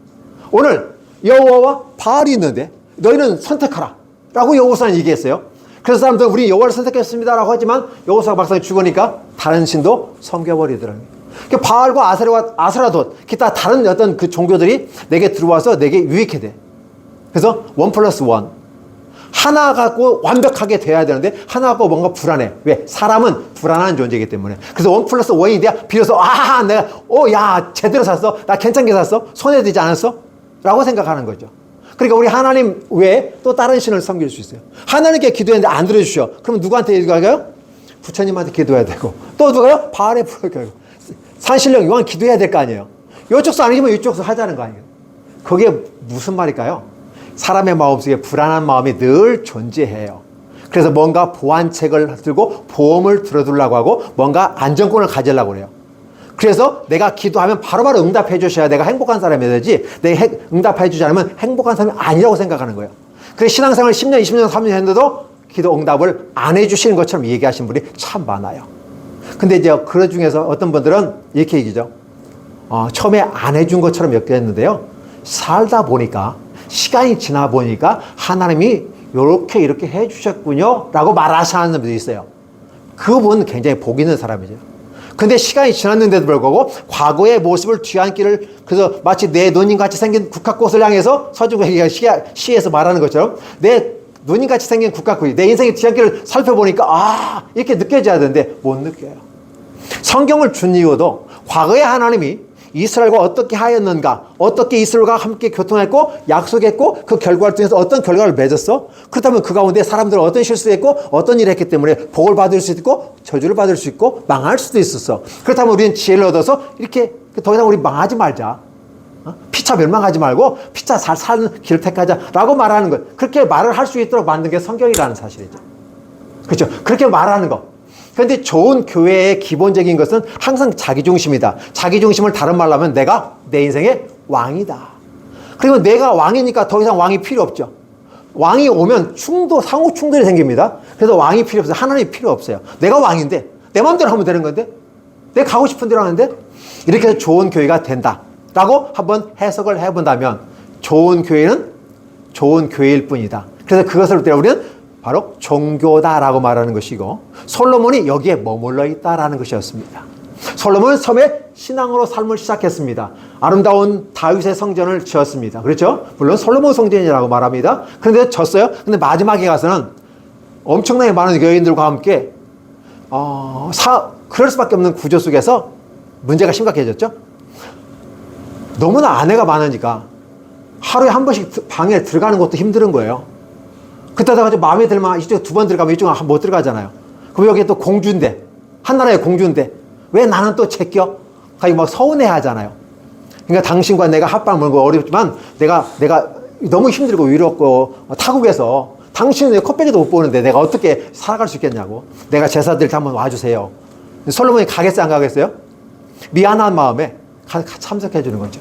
[SPEAKER 1] 오늘 여호와와 바알이 있는데 너희는 선택하라 라고 여호수아는 얘기했어요. 그래서 사람들은 우리 여호와를 선택했습니다 라고 하지만 여호수아가 막상 죽으니까 다른 신도 섬겨버리더라고요. 그러니까 바알과 아세라돗 기타 다른 어떤 그 종교들이 내게 들어와서 내게 유익해 돼. 그래서 1+1 하나 갖고 완벽하게 돼야 되는데 하나 갖고 뭔가 불안해. 왜? 사람은 불안한 존재이기 때문에. 그래서 1+1이 돼야 비로소 내가 야 제대로 샀어? 나 괜찮게 샀어? 손해되지 않았어? 라고 생각하는 거죠. 그러니까 우리 하나님 외에 또 다른 신을 섬길 수 있어요. 하나님께 기도했는데 안 들어주셔. 그럼 누구한테 기도할까요? 부처님한테 기도해야 되고 또 누가요? 바알에 부르고 산신령 요한 기도해야 될 거 아니에요. 이쪽서 아니면 이쪽서 하자는 거 아니에요. 그게 무슨 말일까요? 사람의 마음속에 불안한 마음이 늘 존재해요. 그래서 뭔가 보안책을 들고 보험을 들어두려고 하고 뭔가 안정권을 가지려고 그래요. 그래서 내가 기도하면 바로바로 응답해 주셔야 내가 행복한 사람이 되지 내가 응답해 주지 않으면 행복한 사람이 아니라고 생각하는 거예요. 그래서 신앙생활 10년, 20년, 30년 했는데도 기도 응답을 안 해주시는 것처럼 얘기하시는 분이 참 많아요. 근데 이제 그 중에서 어떤 분들은 이렇게 얘기죠. 처음에 안 해준 것처럼 여겼는데요. 살다 보니까 시간이 지나 보니까 하나님이 이렇게 해주셨군요 라고 말하시는 분들이 있어요. 그분은 굉장히 복 있는 사람이죠. 근데 시간이 지났는데도 불구하고 과거의 모습을 뒤안기를 그래서 마치 내 누님같이 생긴 국화꽃을 향해서 서주가 시에서 말하는 것처럼 내 누님같이 생긴 국화꽃이 내 인생의 뒤안기를 살펴보니까 이렇게 느껴져야 되는데 못 느껴요. 성경을 준 이유도 과거의 하나님이 이스라엘과 어떻게 하였는가, 어떻게 이스라엘과 함께 교통했고 약속했고 그 결과를 통해서 어떤 결과를 맺었어? 그렇다면 그 가운데 사람들은 어떤 실수했고 어떤 일을 했기 때문에 복을 받을 수 있고 저주를 받을 수 있고 망할 수도 있었어. 그렇다면 우리는 지혜를 얻어서 이렇게 더 이상 우리 망하지 말자. 피차 멸망하지 말고 피차 잘 사는 길을 택하자라고 말하는 것. 그렇게 말을 할 수 있도록 만든 게 성경이라는 사실이죠. 그렇죠? 그렇게 말하는 것. 그런데 좋은 교회의 기본적인 것은 항상 자기중심이다. 자기중심을 다른 말로 하면 내가 내 인생의 왕이다. 그리고 내가 왕이니까 더 이상 왕이 필요 없죠. 왕이 오면 상호 충돌이 생깁니다. 그래서 왕이 필요 없어요. 하나님이 필요 없어요. 내가 왕인데 내 마음대로 하면 되는 건데 내가 가고 싶은 대로 하는데 이렇게 해서 좋은 교회가 된다 라고 한번 해석을 해본다면 좋은 교회는 좋은 교회일 뿐이다. 그래서 그것을 우리는 바로 종교다라고 말하는 것이고 솔로몬이 여기에 머물러 있다라는 것이었습니다. 솔로몬은 섬에 신앙으로 삶을 시작했습니다. 아름다운 다윗의 성전을 지었습니다. 그렇죠? 물론 솔로몬 성전이라고 말합니다. 그런데 졌어요. 근데 마지막에 가서는 엄청나게 많은 여인들과 함께 그럴 수밖에 없는 구조 속에서 문제가 심각해졌죠. 너무나 아내가 많으니까 하루에 한 번씩 방에 들어가는 것도 힘든 거예요. 그때다가 마음에 들면 이쪽에 2번 들어가면 이쪽은 못 들어가잖아요. 그럼 여기 또 공주인데 한나라의 공주인데 왜 나는 또 제껴? 막 서운해 하잖아요. 그러니까 당신과 내가 합방 물고 어렵지만 내가 너무 힘들고 위롭고 타국에서 당신은 내 콧배기도 못 보는데 내가 어떻게 살아갈 수 있겠냐고. 내가 제사드릴 때 한번 와주세요. 솔로몬이 가겠어요? 안 가겠어요? 미안한 마음에 참석해 주는 거죠.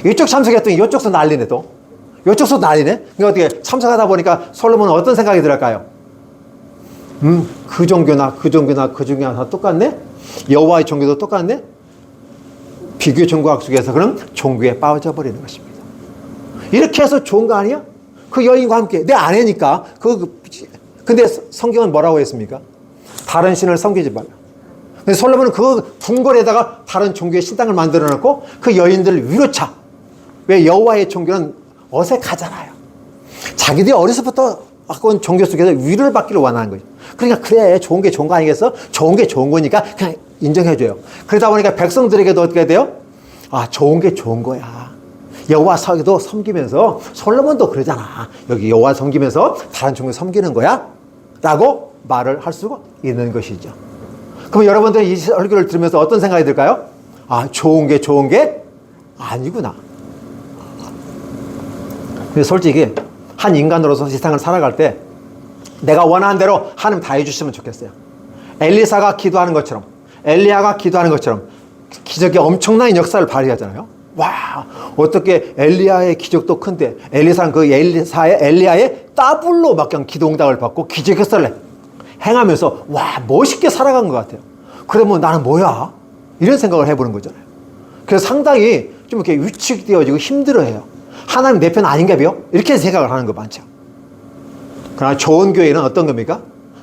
[SPEAKER 1] 이쪽 참석했더니 이쪽서 난리네 또. 이쪽서 난리네? 그러니까 어떻게 참석하다 보니까 솔로몬은 어떤 생각이 들을까요? 그 종교나 그 종교나 그 종교나 다 똑같네? 여호와의 종교도 똑같네? 비교 종교학 속에서 그런 종교에 빠져버리는 것입니다. 이렇게 해서 좋은 거 아니야? 그 여인과 함께 내 아내니까 근데 성경은 뭐라고 했습니까? 다른 신을 섬기지 말라. 근데 솔로몬은 그 궁궐에다가 다른 종교의 신당을 만들어 놓고 그 여인들을 위로차. 왜? 여호와의 종교는 어색하잖아요. 자기들이 어려서부터 갖고 종교 속에서 위로를 받기를 원하는 거죠. 그러니까 그래 좋은 게 좋은 거 아니겠어? 좋은 게 좋은 거니까 그냥 인정해줘요. 그러다 보니까 백성들에게도 어떻게 돼요? 좋은 게 좋은 거야. 여호와도 섬기면서 솔로몬도 그러잖아. 여기 여호와 섬기면서 다른 종교 섬기는 거야? 라고 말을 할 수가 있는 것이죠. 그럼 여러분들이 이 설교를 들으면서 어떤 생각이 들까요? 아, 좋은 게 아니구나. 근데 솔직히 한 인간으로서 세상을 살아갈 때 내가 원하는 대로 하나님 다 해주시면 좋겠어요. 엘리사가 기도하는 것처럼, 엘리야가 기도하는 것처럼 기적이 엄청난 역사를 발휘하잖아요. 와, 어떻게 엘리야의 기적도 큰데 엘리사는 그 엘리야의 더블로 막 그냥 기도 응답을 받고 기적 역사를 행하면서 와, 멋있게 살아간 것 같아요. 그러면 나는 뭐야? 이런 생각을 해보는 거잖아요. 그래서 상당히 좀 이렇게 위축되어지고 힘들어해요. 하나님 내 편 아닌가요? 이렇게 생각을 하는 거 많죠. 그러나 좋은 교회는 어떤 겁니까?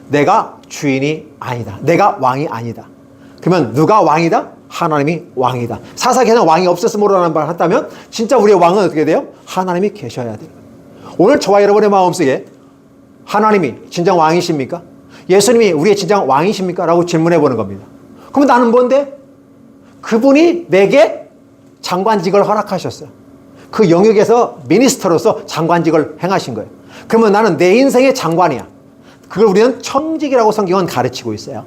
[SPEAKER 1] 내가 주인이 아니다. 내가 왕이 아니다. 그러면 누가 왕이다? 하나님이 왕이다. 사사기에는 왕이 없어서 모르라는 말을 했다면 진짜 우리의 왕은 어떻게 돼요? 하나님이 계셔야 돼요. 오늘 저와 여러분의 마음속에 하나님이 진정 왕이십니까? 예수님이 우리의 진정 왕이십니까? 라고 질문해 보는 겁니다. 그럼 나는 뭔데? 그분이 내게 장관직을 허락하셨어요. 그 영역에서 미니스터로서 장관직을 행하신 거예요. 그러면 나는 내 인생의 장관이야. 그걸 우리는 청지기라고 성경은 가르치고 있어요.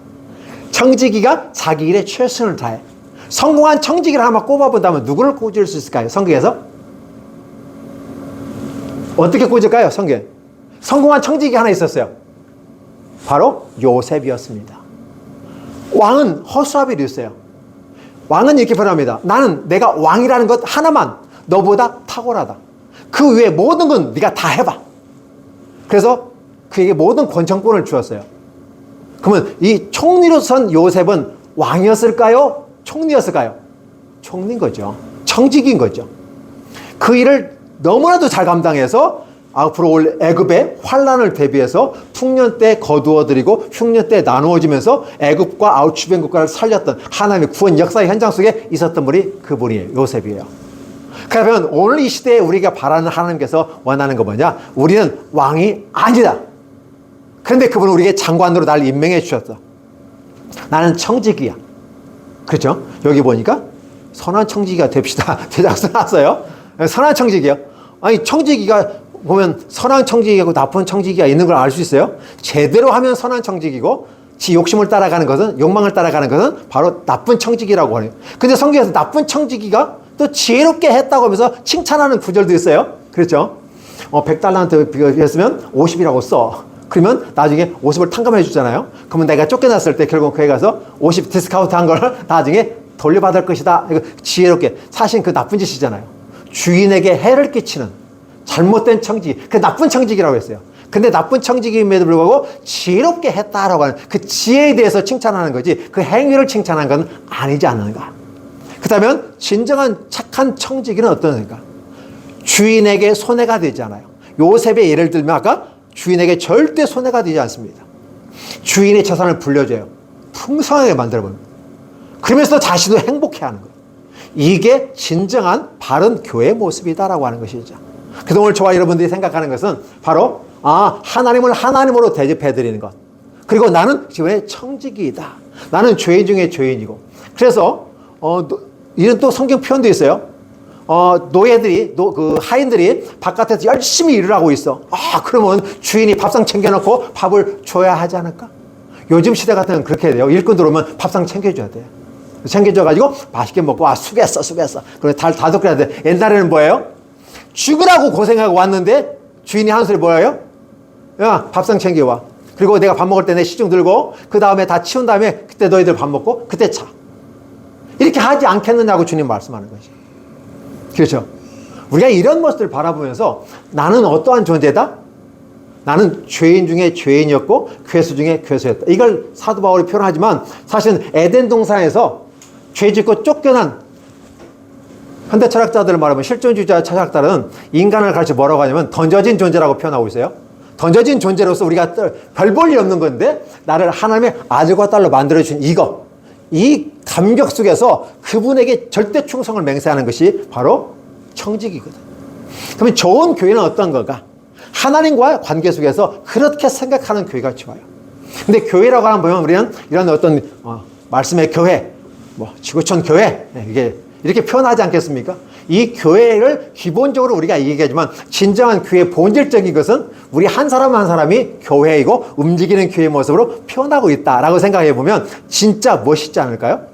[SPEAKER 1] 청지기가 자기 일에 최선을 다해. 성공한 청지기를 하나 꼽아본다면 누구를 꼽을 수 있을까요? 성경에서? 어떻게 꼽을까요? 성경에. 성공한 청지기 하나 있었어요. 바로 요셉이었습니다. 왕은 허수아비로 있어요. 왕은 이렇게 표현합니다. 나는 내가 왕이라는 것 하나만 너보다 탁월하다. 그 외에 모든 건 네가 다 해봐. 그래서 그에게 모든 권청권을 주었어요. 그러면 이 총리로 선 요셉은 왕이었을까요? 총리였을까요? 총리인 거죠. 청직인 거죠. 그 일을 너무나도 잘 감당해서 앞으로 올 애굽의 환란을 대비해서 풍년 때 거두어드리고 흉년 때 나누어지면서 애굽과 아우츠벤 국가를 살렸던 하나님의 구원 역사의 현장 속에 있었던 분이 그분이에요. 요셉이에요. 그러면 오늘 이 시대에 우리가 바라는 하나님께서 원하는 거 뭐냐? 우리는 왕이 아니다. 그런데 그분은 우리에게 장관으로 날 임명해 주셨어. 나는 청지기야. 그렇죠? 여기 보니까 선한 청지기가 됩시다. 대작서 나왔어요. 선한 청지기요. 아니, 청지기가 보면 선한 청지기하고 나쁜 청지기가 있는 걸 알 수 있어요. 제대로 하면 선한 청지기고 지 욕심을 따라가는 것은, 욕망을 따라가는 것은 바로 나쁜 청지기라고 해요. 근데 성경에서 나쁜 청지기가 또 지혜롭게 했다고 하면서 칭찬하는 구절도 있어요. 그렇죠? 100달란트 비교했으면 50이라고 써. 그러면 나중에 50을 탕감해 주잖아요. 그러면 내가 쫓겨났을 때 결국 그에 가서 50 디스카운트 한 걸 나중에 돌려받을 것이다. 이거 지혜롭게. 사실 그 나쁜 짓이잖아요. 주인에게 해를 끼치는 잘못된 청지기. 그 나쁜 청지기라고 했어요. 근데 나쁜 청지기임에도 불구하고 지혜롭게 했다라고 하는 그 지혜에 대해서 칭찬하는 거지 그 행위를 칭찬하는 건 아니지 않는가. 그렇다면 진정한 착한 청지기는 어떠한가? 주인에게 손해가 되지 않아요. 요셉의 예를 들면 아까 주인에게 절대 손해가 되지 않습니다. 주인의 재산을 불려줘요. 풍성하게 만들어버립니다. 그러면서 자신도 행복해하는 거예요. 이게 진정한 바른 교회의 모습이다라고 하는 것이죠. 그래서 오늘 저와 여러분들이 생각하는 것은 바로 하나님을 하나님으로 대접해드리는 것. 그리고 나는 지금의 청지기이다. 나는 죄인 중에 죄인이고. 그래서 이런 또 성경 표현도 있어요. 노예들이, 하인들이 바깥에서 열심히 일을 하고 있어. 그러면 주인이 밥상 챙겨놓고 밥을 줘야 하지 않을까? 요즘 시대 같으면 그렇게 돼요. 일꾼 들어오면 밥상 챙겨줘야 돼요. 챙겨줘가지고 맛있게 먹고, 수고했어. 그리고 다독해야 돼. 옛날에는 뭐예요? 죽으라고 고생하고 왔는데 주인이 하는 소리 뭐예요? 야, 밥상 챙겨와. 그리고 내가 밥 먹을 때 내 시중 들고, 그 다음에 다 치운 다음에 그때 너희들 밥 먹고, 그때 차. 이렇게 하지 않겠느냐고 주님 말씀하는 거지. 그렇죠? 우리가 이런 모습을 바라보면서 나는 어떠한 존재다? 나는 죄인 중에 죄인이었고 괴수 중에 괴수였다. 이걸 사도 바울이 표현하지만 사실은 에덴 동산에서 죄 짓고 쫓겨난 현대 철학자들을 말하면 실존주의자 철학자들은 인간을 가르쳐 뭐라고 하냐면 던져진 존재라고 표현하고 있어요. 던져진 존재로서 우리가 별 볼 일 없는 건데 나를 하나님의 아들과 딸로 만들어주신 이 감격 속에서 그분에게 절대 충성을 맹세하는 것이 바로 청지기거든. 그러면 좋은 교회는 어떤 건가? 하나님과의 관계 속에서 그렇게 생각하는 교회가 좋아요. 근데 교회라고 하면 보면 우리는 이런 어떤 말씀의 교회, 지구촌 교회 이게 이렇게 표현하지 않겠습니까? 이 교회를 기본적으로 우리가 얘기하지만 진정한 교회의 본질적인 것은 우리 한 사람 한 사람이 교회이고 움직이는 교회의 모습으로 표현하고 있다라고 생각해 보면 진짜 멋있지 않을까요?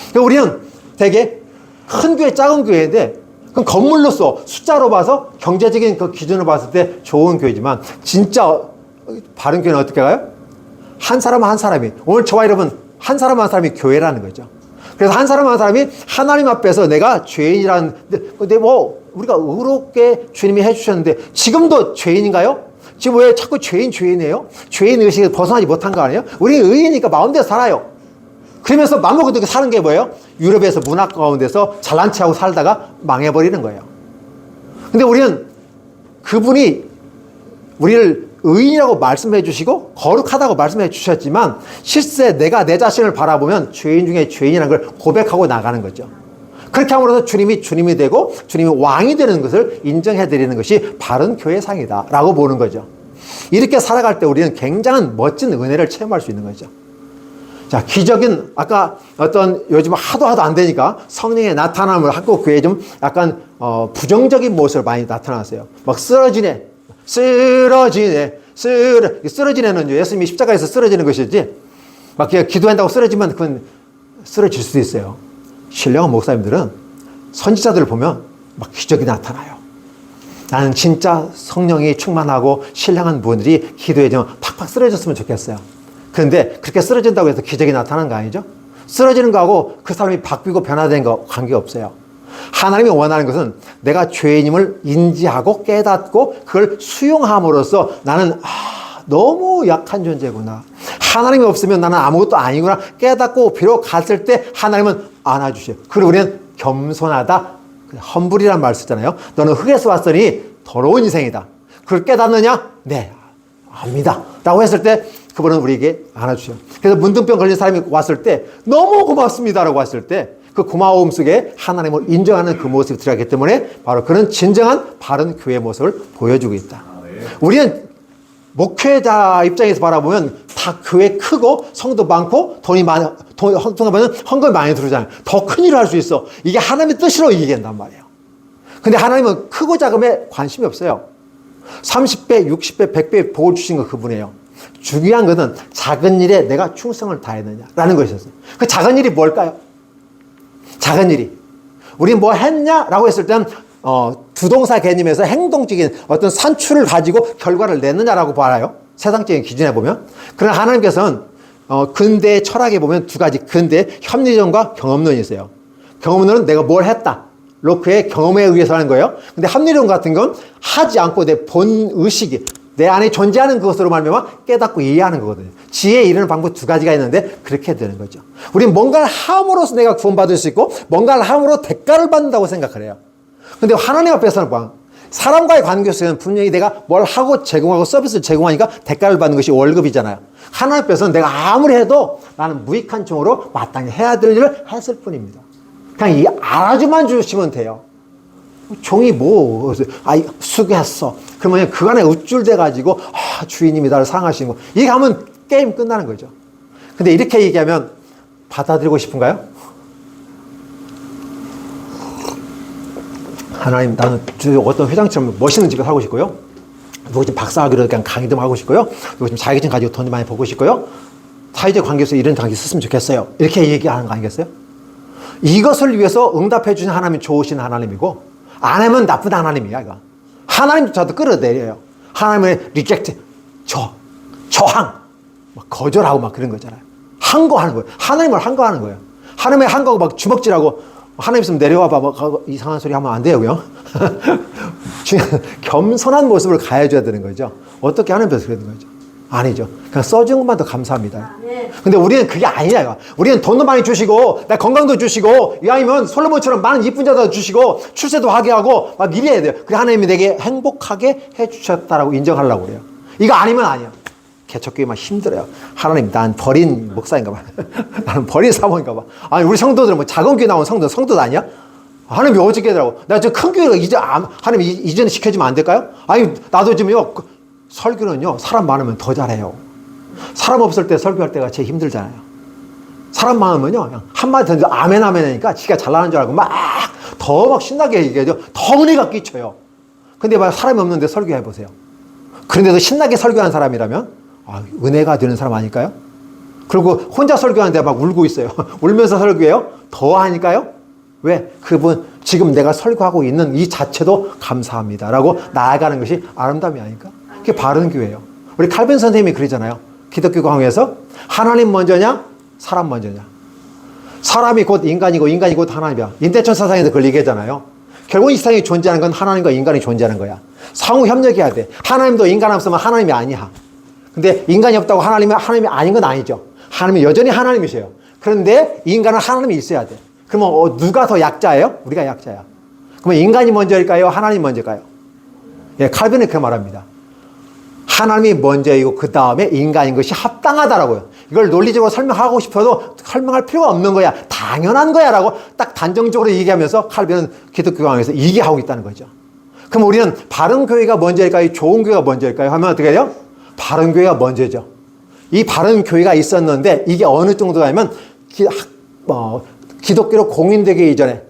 [SPEAKER 1] 그러니까 우리는 되게 큰 교회, 작은 교회인데 그건 건물로서 숫자로 봐서 경제적인 그 기준으로 봤을 때 좋은 교회지만 진짜 바른 교회는 어떻게 가요? 한 사람 한 사람이, 오늘 저와 여러분 한 사람 한 사람이 교회라는 거죠. 그래서 한 사람 한 사람이 하나님 앞에서 내가 죄인이라는, 근데 뭐 우리가 의롭게 주님이 해주셨는데 지금도 죄인인가요? 지금 왜 자꾸 죄인이에요? 죄인 의식을 벗어나지 못한 거 아니에요? 우리 의인이니까 마음대로 살아요. 그러면서 마음먹고 그렇게 사는 게 뭐예요? 유럽에서 문화 가운데서 잘난 체하고 살다가 망해버리는 거예요. 근데 우리는 그분이 우리를 의인이라고 말씀해 주시고 거룩하다고 말씀해 주셨지만 실제 내가 내 자신을 바라보면 죄인 중에 죄인이라는 걸 고백하고 나가는 거죠. 그렇게 함으로써 주님이 되고 주님이 왕이 되는 것을 인정해 드리는 것이 바른 교회상이다 라고 보는 거죠. 이렇게 살아갈 때 우리는 굉장한 멋진 은혜를 체험할 수 있는 거죠. 자, 기적인, 아까 어떤 요즘 하도 안 되니까 성령의 나타남을 한국 교회에 좀 약간 부정적인 모습을 많이 나타났어요. 막 쓰러지네는 예수님이 십자가에서 쓰러지는 것이지 막 그냥 기도한다고 쓰러지면 그건 쓰러질 수도 있어요. 신령한 목사님들은 선지자들을 보면 막 기적이 나타나요. 나는 진짜 성령이 충만하고 신령한 분들이 기도에 좀 팍팍 쓰러졌으면 좋겠어요. 그런데 그렇게 쓰러진다고 해서 기적이 나타나는 거 아니죠? 쓰러지는 거하고 그 사람이 바뀌고 변화된 거 관계없어요. 하나님이 원하는 것은 내가 죄인임을 인지하고 깨닫고 그걸 수용함으로써 나는 너무 약한 존재구나. 하나님이 없으면 나는 아무것도 아니구나 깨닫고 비록 갔을 때 하나님은 안아주셔요. 그리고 우리는 겸손하다. 험불이란 말 쓰잖아요. 너는 흙에서 왔으니 더러운 인생이다. 그걸 깨닫느냐? 네, 압니다. 라고 했을 때 그분은 우리에게 안아주셔요. 그래서 문둥병 걸린 사람이 왔을 때 너무 고맙습니다 라고 했을 때 그 고마움 속에 하나님을 인정하는 그 모습이 들어가기 때문에 바로 그런 진정한 바른 교회의 모습을 보여주고 있다. 우리는 목회자 입장에서 바라보면 다 교회 크고 성도 많고 돈이 많은 헌금이 많이 들어오잖아요. 더 큰 일을 할 수 있어. 이게 하나님의 뜻으로 얘기한단 말이에요. 근데 하나님은 크고 작음에 관심이 없어요. 30배, 60배, 100배 복을 주신 거 그분이에요. 중요한 것은 작은 일에 내가 충성을 다했느냐라는 것이었어요. 그 작은 일이 뭘까요? 작은 일이. 우리 뭐 했냐라고 했을 때는 두동사 개념에서 행동적인 어떤 산출을 가지고 결과를 냈느냐라고 봐요. 세상적인 기준에 보면. 그러나 하나님께서는 근대의 철학에 보면 두 가지 근대 협리론과 경험론이 있어요. 경험론은 내가 뭘 했다. 로크의 경험에 의해서 하는 거예요. 근데 합리론 같은 건 하지 않고 내 본 의식이 내 안에 존재하는 그것으로 말미암아 깨닫고 이해하는 거거든요. 지혜에 이르는 방법 두 가지가 있는데 그렇게 되는 거죠. 우리는 뭔가를 함으로써 내가 구원받을 수 있고 뭔가를 함으로 대가를 받는다고 생각을 해요. 근데 하나님 앞에서는 뭐 사람과의 관계 속에서는 분명히 내가 뭘 하고 제공하고 서비스를 제공하니까 대가를 받는 것이 월급이잖아요. 하나님 앞에서는 내가 아무리 해도 나는 무익한 종으로 마땅히 해야 될 일을 했을 뿐입니다. 그냥 알아주만 주시면 돼요. 종이 수고했어. 그러면 그간에 우쭐대가지고, 주인님이 나를 사랑하시는 거. 이게 하면 게임 끝나는 거죠. 근데 이렇게 얘기하면 받아들이고 싶은가요? 하나님, 나는 어떤 회장처럼 멋있는 집을 하고 싶고요. 누구 좀 박사학위로 그냥 강의 좀 하고 싶고요. 누구 좀 자격증 가지고 돈 많이 벌고 싶고요. 사회적 관계에서 이런 관계 있었으면 좋겠어요. 이렇게 얘기하는 거 아니겠어요? 이것을 위해서 응답해 주신 하나님이 좋으신 하나님이고, 안 하면 나쁜 하나님이야, 이거. 하나님조차도 끌어내려요. 하나님의 리젝트, 저항, 막 거절하고 막 그런 거잖아요. 항거하는 거예요. 하나님을 항거하는 거예요. 하나님의 항거하고 막 주먹질하고, 하나님 있으면 내려와봐, 막 이상한 소리 하면 안 돼요. 겸손한 모습을 가해줘야 되는 거죠. 어떻게 하나님께서 그러는 거죠? 아니죠. 그냥 써준 것만 더 감사합니다. 근데 우리는 그게 아니야. 우리는 돈도 많이 주시고, 나 건강도 주시고, 이왕이면 솔로몬처럼 많은 이쁜 자도 주시고, 출세도 하게 하고, 막 이래야 돼요. 그래 하나님이 내게 행복하게 해주셨다라고 인정하려고 그래요. 이거 아니면 아니야. 개척교회 막 힘들어요. 하나님, 난 버린 목사인가 봐. 나는 버린 사모인가 봐. 아니, 우리 성도들은 뭐 작은 교회 나온 성도도 아니야? 하나님이 어떻게 하더라고. 나 저 큰 교회가 하나님 이전에 시켜주면 안 될까요? 아니, 나도 좀요, 설교는요, 사람 많으면 더 잘해요. 사람 없을 때 설교할 때가 제일 힘들잖아요. 사람 많으면요, 그냥 한마디 던져 아멘 하니까 지가 잘나는 줄 알고 막 더 막 신나게 얘기하죠. 더 은혜가 끼쳐요. 근데 막 사람이 없는데 설교해 보세요. 그런데도 신나게 설교하는 사람이라면 은혜가 되는 사람 아닐까요? 그리고 혼자 설교하는데 막 울고 있어요. 울면서 설교해요? 더 하니까요? 왜? 그분 지금 내가 설교하고 있는 이 자체도 감사합니다 라고 나아가는 것이 아름다움이 아닐까? 그게 바른 교회예요. 우리 칼빈 선생님이 그러잖아요. 기독교 강의에서 하나님 먼저냐 사람 먼저냐. 사람이 곧 인간이고 인간이 곧 하나님이야. 인대천 사상에도 그걸 얘기하잖아요. 결국 이 세상에 존재하는 건 하나님과 인간이 존재하는 거야. 상호 협력해야 돼. 하나님도 인간 없으면 하나님이 아니야. 근데 인간이 없다고 하나님이 아닌 건 아니죠. 하나님이 여전히 하나님이세요. 그런데 인간은 하나님이 있어야 돼. 그러면 누가 더 약자예요? 우리가 약자야. 그러면 인간이 먼저일까요? 하나님이 먼저일까요? 예, 칼빈은 그렇게 말합니다. 하나님이 먼저이고 그 다음에 인간인 것이 합당하다라고요. 이걸 논리적으로 설명하고 싶어도 설명할 필요가 없는 거야. 당연한 거야 라고 딱 단정적으로 얘기하면서 칼빈은 기독교 강에서 얘기하고 있다는 거죠. 그럼 우리는 바른 교회가 먼저일까요? 좋은 교회가 먼저일까요? 하면 어떻게 돼요? 바른 교회가 먼저죠. 이 바른 교회가 있었는데 이게 어느 정도냐면 기독교로 공인되기 이전에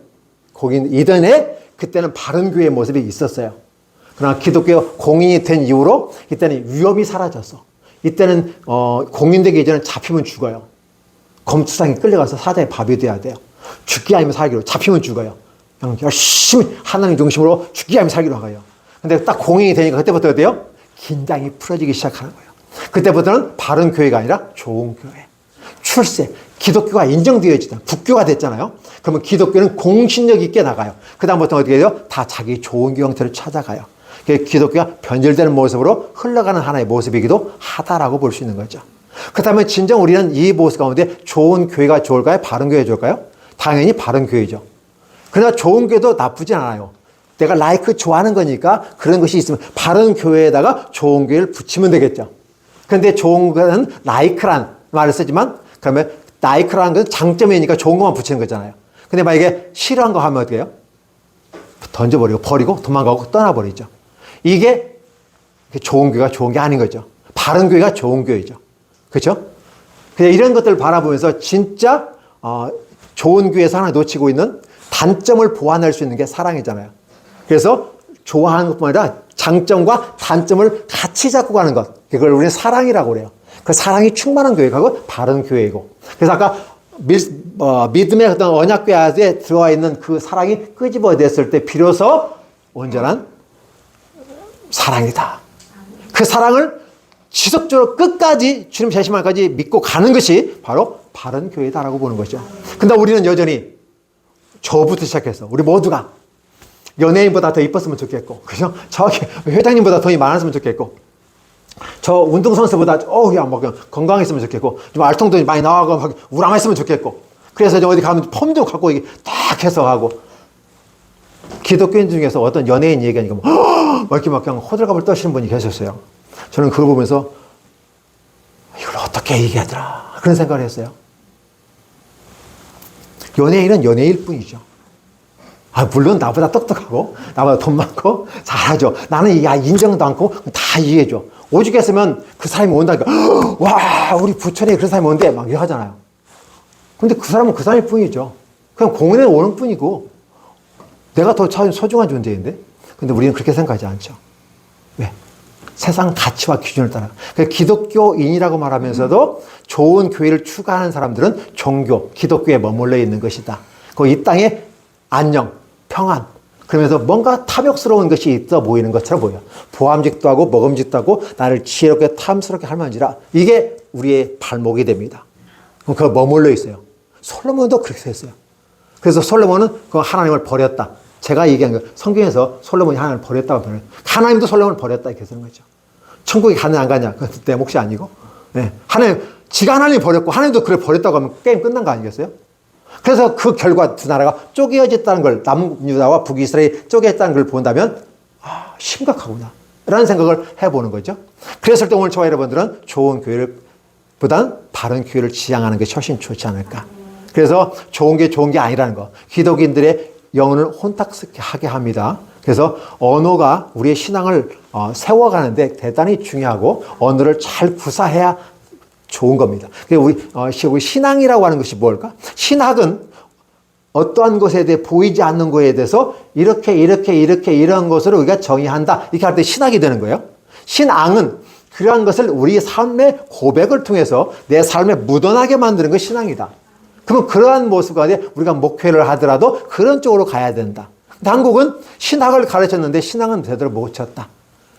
[SPEAKER 1] 그때는 바른 교회의 모습이 있었어요. 그러나 기독교 공인이 된 이후로 이때는 위험이 사라졌어. 이때는 공인되기 이전에 잡히면 죽어요. 검투상에 끌려가서 사자의 밥이 돼야 돼요. 죽기 아니면 살기로. 잡히면 죽어요. 그냥 열심히 하나님 중심으로 죽기 아니면 살기로 하고요. 근데 딱 공인이 되니까 그때부터 어때요? 긴장이 풀어지기 시작하는 거예요. 그때부터는 바른 교회가 아니라 좋은 교회. 출세. 기독교가 인정되어지다. 국교가 됐잖아요. 그러면 기독교는 공신력 있게 나가요. 그 다음부터 어떻게 돼요? 다 자기 좋은 교회 형태를 찾아가요. 기독교가 변질되는 모습으로 흘러가는 하나의 모습이기도 하다라고 볼 수 있는 거죠. 그렇다면 진정 우리는 이 모습 가운데 좋은 교회가 좋을까요? 바른 교회가 좋을까요? 당연히 바른 교회죠. 그러나 좋은 교회도 나쁘진 않아요. 내가 좋아하는 거니까 그런 것이 있으면 바른 교회에다가 좋은 교회를 붙이면 되겠죠. 그런데 좋은 거는 라이크란 말을 쓰지만 그러면 라이크라는 건 장점이니까 좋은 것만 붙이는 거잖아요. 근데 만약에 싫어한 거 하면 어떻게 해요? 던져버리고 버리고 도망가고 떠나버리죠. 이게 좋은 교회가 좋은 게 아닌 거죠. 바른 교회가 좋은 교회죠. 그렇죠? 그냥 이런 것들을 바라보면서 진짜 좋은 교회에서 하나 놓치고 있는 단점을 보완할 수 있는 게 사랑이잖아요. 그래서 좋아하는 것뿐 아니라 장점과 단점을 같이 잡고 가는 것. 그걸 우리는 사랑이라고 그래요. 그 사랑이 충만한 교회가 바른 교회이고. 그래서 아까 믿음의 어떤 언약궤 안에 들어와 있는 그 사랑이 끄집어냈을 때 비로소 온전한 사랑이다. 그 사랑을 지속적으로 끝까지 주님 재심할까지 믿고 가는 것이 바로 바른 교회다라고 보는 거죠. 근데 우리는 여전히 저부터 시작해서 우리 모두가 연예인보다 더 이뻤으면 좋겠고, 그죠? 저기 회장님보다 돈이 많았으면 좋겠고, 저 운동선수보다 건강했으면 좋겠고, 좀 알통도 많이 나와서 우람했으면 좋겠고, 그래서 어디 가면 폼도 갖고 딱 해서 하고. 기독교인 중에서 어떤 연예인 얘기하니까 이렇게 막 그냥 호들갑을 떠시는 분이 계셨어요. 저는 그걸 보면서 이걸 어떻게 얘기하더라 그런 생각을 했어요. 연예인은 연예일 뿐이죠. 물론 나보다 똑똑하고 나보다 돈 많고 잘하죠. 나는 인정도 않고 다 이해해줘. 오죽했으면 그 사람이 온다니까 와 우리 부천에 그런 사람이 온대 막 이렇게 하잖아요. 근데 그 사람은 그 사람일 뿐이죠. 그냥 공연에 오는 뿐이고 내가 더 소중한 존재인데. 근데 우리는 그렇게 생각하지 않죠. 왜? 세상 가치와 기준을 따라. 기독교인이라고 말하면서도 좋은 교회를 추구하는 사람들은 종교, 기독교에 머물러 있는 것이다. 이 땅에 안녕, 평안. 그러면서 뭔가 탐욕스러운 것이 있어 보이는 것처럼 보여요. 보암직도 하고 먹음직도 하고 나를 지혜롭게 탐스럽게 할 만지라. 이게 우리의 발목이 됩니다. 그거 머물러 있어요. 솔로몬도 그렇게 했어요. 그래서 솔로몬은 그 하나님을 버렸다. 제가 얘기한 거 성경에서 솔로몬이 하나님을 버렸다고 표현해요. 하나님도 솔로몬을 버렸다 이렇게 쓰는 거죠. 천국에 가냐 안 가냐 그건 내 몫이 아니고 지가 하나님 버렸고 하나님도 그래 버렸다고 하면 게임 끝난 거 아니겠어요? 그래서 그 결과 두 나라가 쪼개어졌다는 걸 남유다와 북이스라엘이 쪼개졌다는 걸 본다면 심각하구나 라는 생각을 해보는 거죠. 그랬을 때 오늘 저와 여러분들은 좋은 교회를 보단 바른 교회를 지향하는 게 훨씬 좋지 않을까. 그래서 좋은 게 아니라는 거. 기독인들의 영혼을 혼탁하게 합니다. 그래서 언어가 우리의 신앙을 세워가는데 대단히 중요하고 언어를 잘 구사해야 좋은 겁니다. 우리 신앙이라고 하는 것이 뭘까? 신학은 어떠한 것에 대해 보이지 않는 것에 대해서 이런 것으로 우리가 정의한다. 이렇게 할 때 신학이 되는 거예요. 신앙은 그러한 것을 우리 삶의 고백을 통해서 내 삶에 묻어나게 만드는 것이 신앙이다. 그러면 그러한 모습 가운데 우리가 목회를 하더라도 그런 쪽으로 가야 된다. 근데 한국은 신학을 가르쳤는데 신앙은 제대로 못 쳤다.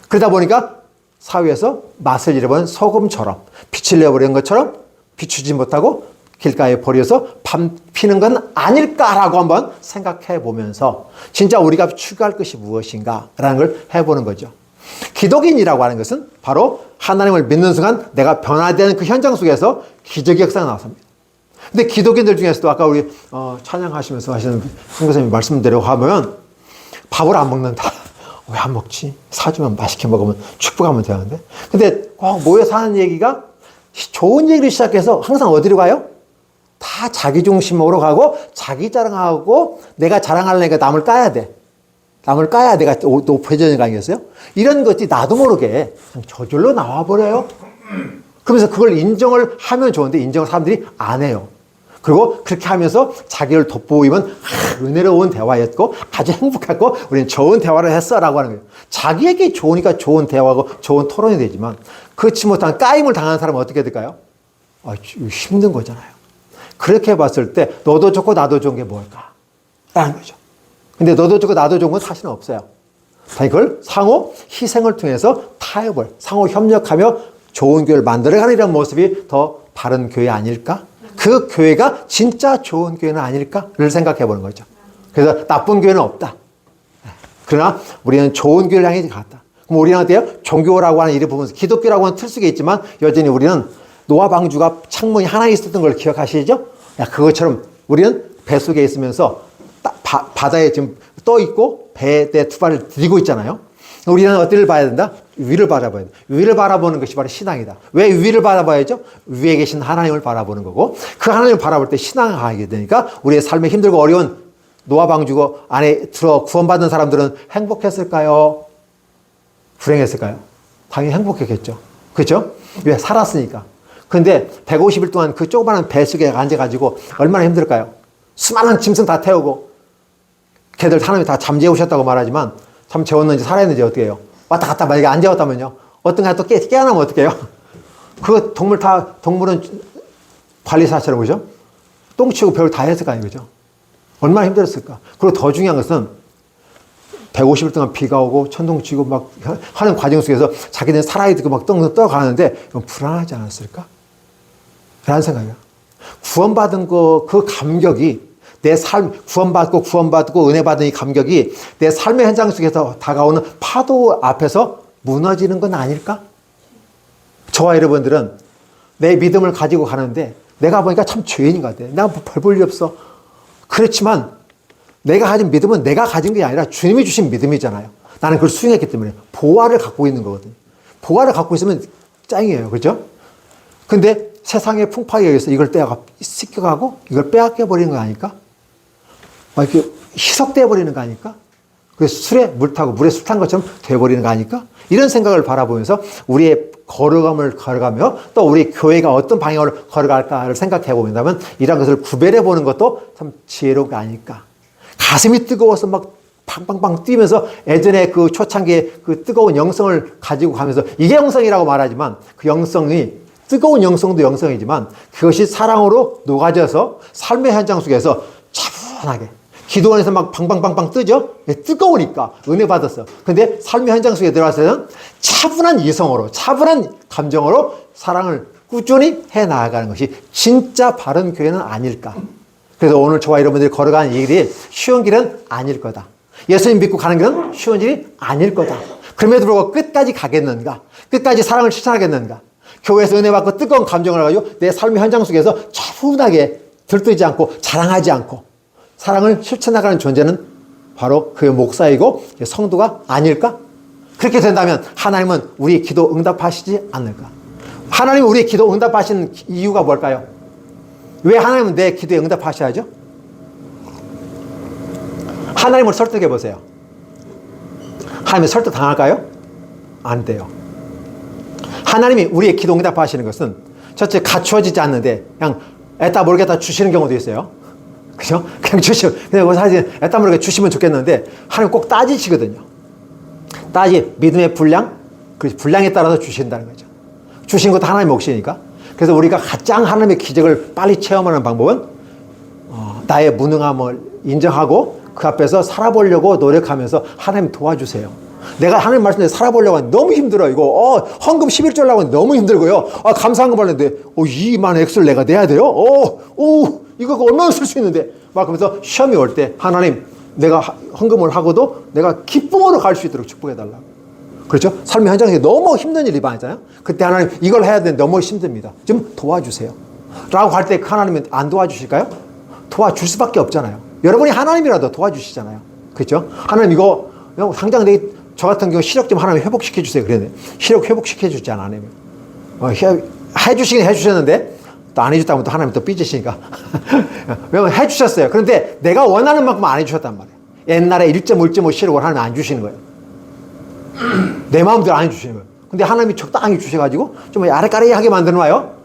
[SPEAKER 1] 그러다 보니까 사회에서 맛을 잃어버린 소금처럼 빛을 내버린 것처럼 비추지 못하고 길가에 버려서 밤 피는 건 아닐까라고 한번 생각해 보면서 진짜 우리가 추구할 것이 무엇인가라는 걸 해보는 거죠. 기독인이라고 하는 것은 바로 하나님을 믿는 순간 내가 변화되는 그 현장 속에서 기적의 역사가 나왔습니다. 근데 기독인들 중에서도 아까 우리 찬양하시면서 하시는 선교사님이 말씀대로 하면 밥을 안 먹는다. 왜 안 먹지? 사주면 맛있게 먹으면 축복하면 되는데. 근데 꼭 모여서 하는 얘기가 좋은 얘기를 시작해서 항상 어디로 가요? 다 자기 중심으로 가고 자기 자랑하고 내가 자랑하려니까 남을 까야 돼. 남을 까야 내가 높아지는 거 아니겠어요? 이런 것이 나도 모르게 저절로 나와버려요. 그러면서 그걸 인정을 하면 좋은데 인정을 사람들이 안 해요. 그리고 그렇게 하면서 자기를 돋보이면 은혜로운 대화였고 아주 행복하고 우리는 좋은 대화를 했어 라고 하는 거예요. 자기에게 좋으니까 좋은 대화고 좋은 토론이 되지만 그렇지 못한 까임을 당하는 사람은 어떻게 될까요? 힘든 거잖아요. 그렇게 봤을 때 너도 좋고 나도 좋은 게 뭘까? 라는 거죠. 근데 너도 좋고 나도 좋은 건 사실은 없어요. 그걸 상호 희생을 통해서 타협을 상호 협력하며 좋은 교회를 만들어가는 이런 모습이 더 바른 교회 아닐까? 그 교회가 진짜 좋은 교회는 아닐까를 생각해 보는 거죠. 그래서 나쁜 교회는 없다. 그러나 우리는 좋은 교회를 향해 갔다. 그럼 우리는 어때요? 종교라고 하는 이름 부분에서 기독교라고 하는 틀 속에 있지만 여전히 우리는 노아 방주가 창문이 하나 있었던 걸 기억하시죠? 그것처럼 우리는 배 속에 있으면서 바다에 지금 떠 있고 배에 두 발을 들이고 있잖아요. 우리는 어디를 봐야 된다? 위를 바라봐야 된다. 위를 바라보는 것이 바로 신앙이다. 왜 위를 바라봐야죠? 위에 계신 하나님을 바라보는 거고 그 하나님을 바라볼 때 신앙을 하게 되니까 우리의 삶에 힘들고 어려운 노아 방주 안에 들어 구원받은 사람들은 행복했을까요? 불행했을까요? 당연히 행복했겠죠. 그렇죠? 왜? 살았으니까. 근데 150일 동안 그 조그마한 배 속에 앉아가지고 얼마나 힘들까요? 수많은 짐승 다 태우고 걔들 하나님이 다 잠재우셨다고 말하지만 잠 재웠는지 살아있는지 어떻게 해요? 왔다 갔다 만약에 안 재웠다면요? 어떤 가 또 깨어나면 어떻게 해요? 그 동물은 관리사처럼 그죠? 똥치고 별을 다 했을 거 아니에요, 그죠? 얼마나 힘들었을까? 그리고 더 중요한 것은 150일 동안 비가 오고 천둥 치고 막 하는 과정 속에서 자기는 살아있고 막 떠가는데 이건 불안하지 않았을까? 라는 생각이에요. 구원받은 그 감격이 내 삶, 구원받고 은혜 받은 이 감격이 내 삶의 현장 속에서 다가오는 파도 앞에서 무너지는 건 아닐까? 저와 여러분들은 내 믿음을 가지고 가는데 내가 보니까 참 죄인인 것 같아. 내가 별 볼 일 없어. 그렇지만 내가 가진 믿음은 내가 가진 게 아니라 주님이 주신 믿음이잖아요. 나는 그걸 수행했기 때문에 보화를 갖고 있는 거거든요. 보화를 갖고 있으면 짱이에요. 그렇죠? 근데 세상의 풍파에 의해서 이걸 씻겨가고 이걸 빼앗겨 버리는 거 아닐까? 이렇게 희석돼 버리는 거 아닐까? 그래서 술에 물 타고 물에 술 탄 것처럼 돼버리는 거 아닐까? 이런 생각을 바라보면서 우리의 걸어감을 걸어가며 또 우리 교회가 어떤 방향으로 걸어갈까를 생각해 보면 이런 것을 구별해 보는 것도 참 지혜로운 게 아닐까? 가슴이 뜨거워서 막 팡팡팡 뛰면서 예전에 그 초창기에 그 뜨거운 영성을 가지고 가면서 이게 영성이라고 말하지만 그 영성이 뜨거운 영성도 영성이지만 그것이 사랑으로 녹아져서 삶의 현장 속에서 차분하게 기도 안에서 막 방방방방 뜨죠? 뜨거우니까 은혜 받았어. 근데 삶의 현장 속에 들어와서는 차분한 이성으로 차분한 감정으로 사랑을 꾸준히 해 나아가는 것이 진짜 바른 교회는 아닐까. 그래서 오늘 저와 여러분들이 걸어가는 이 길이 쉬운 길은 아닐 거다. 예수님 믿고 가는 길은 쉬운 일이 아닐 거다. 그럼에도 불구하고 끝까지 가겠는가? 끝까지 사랑을 실천하겠는가? 교회에서 은혜 받고 뜨거운 감정을 가지고 내 삶의 현장 속에서 차분하게 들뜨지 않고 자랑하지 않고 사랑을 실천나가는 존재는 바로 그의 목사이고 성도가 아닐까? 그렇게 된다면 하나님은 우리의 기도 응답하시지 않을까? 하나님은 우리의 기도 응답하시는 이유가 뭘까요? 왜 하나님은 내 기도에 응답하셔야죠? 하나님을 설득해 보세요. 하나님이 설득 당할까요? 안 돼요. 하나님이 우리의 기도 응답하시는 것은 첫째 갖추어지지 않는데 그냥 애따 모르겠다 주시는 경우도 있어요. 그죠? 그냥 주시면, 그냥 뭐 사실 애따 모르게 주시면 좋겠는데, 하나님 꼭 따지시거든요. 믿음의 분량, 그 분량에 따라서 주신다는 거죠. 주신 것도 하나님의 몫이니까. 그래서 우리가 가장 하나님의 기적을 빨리 체험하는 방법은, 나의 무능함을 인정하고 그 앞에서 살아보려고 노력하면서 하나님 도와주세요. 내가 하나님 말씀대로 살아보려고 하는데 너무 힘들어. 이거, 헌금 11조 하려고 하는데 너무 힘들고요. 감사한금 받는데, 이만 액수를 내가 내야 돼요? 이거 얼마나 쓸 수 있는데. 막 그러면서 시험이 올 때, 하나님, 내가 헌금을 하고도 내가 기쁨으로 갈 수 있도록 축복해달라고. 그렇죠? 삶의 현장에서 너무 힘든 일이 많잖아요. 그때 하나님, 이걸 해야 되는데 너무 힘듭니다. 좀 도와주세요. 라고 할 때 하나님은 안 도와주실까요? 도와줄 수밖에 없잖아요. 여러분이 하나님이라도 도와주시잖아요. 그렇죠? 하나님 이거 당장 저 같은 경우 시력 좀 하나님 회복시켜 주세요. 그랬는데 시력 회복시켜 주지 않아. 해주시긴 해주셨는데 또 안 해줬다면 또 하나님 또 삐지시니까 왜냐면 해주셨어요. 그런데 내가 원하는 만큼 안 해주셨단 말이에요. 옛날에 1.5 시력을 하나님 안 주시는 거예요. 내 마음대로 안 해주시는 거예요. 근데 하나님이 적당히 주셔가지고 좀 아래까리하게 만들어놔요.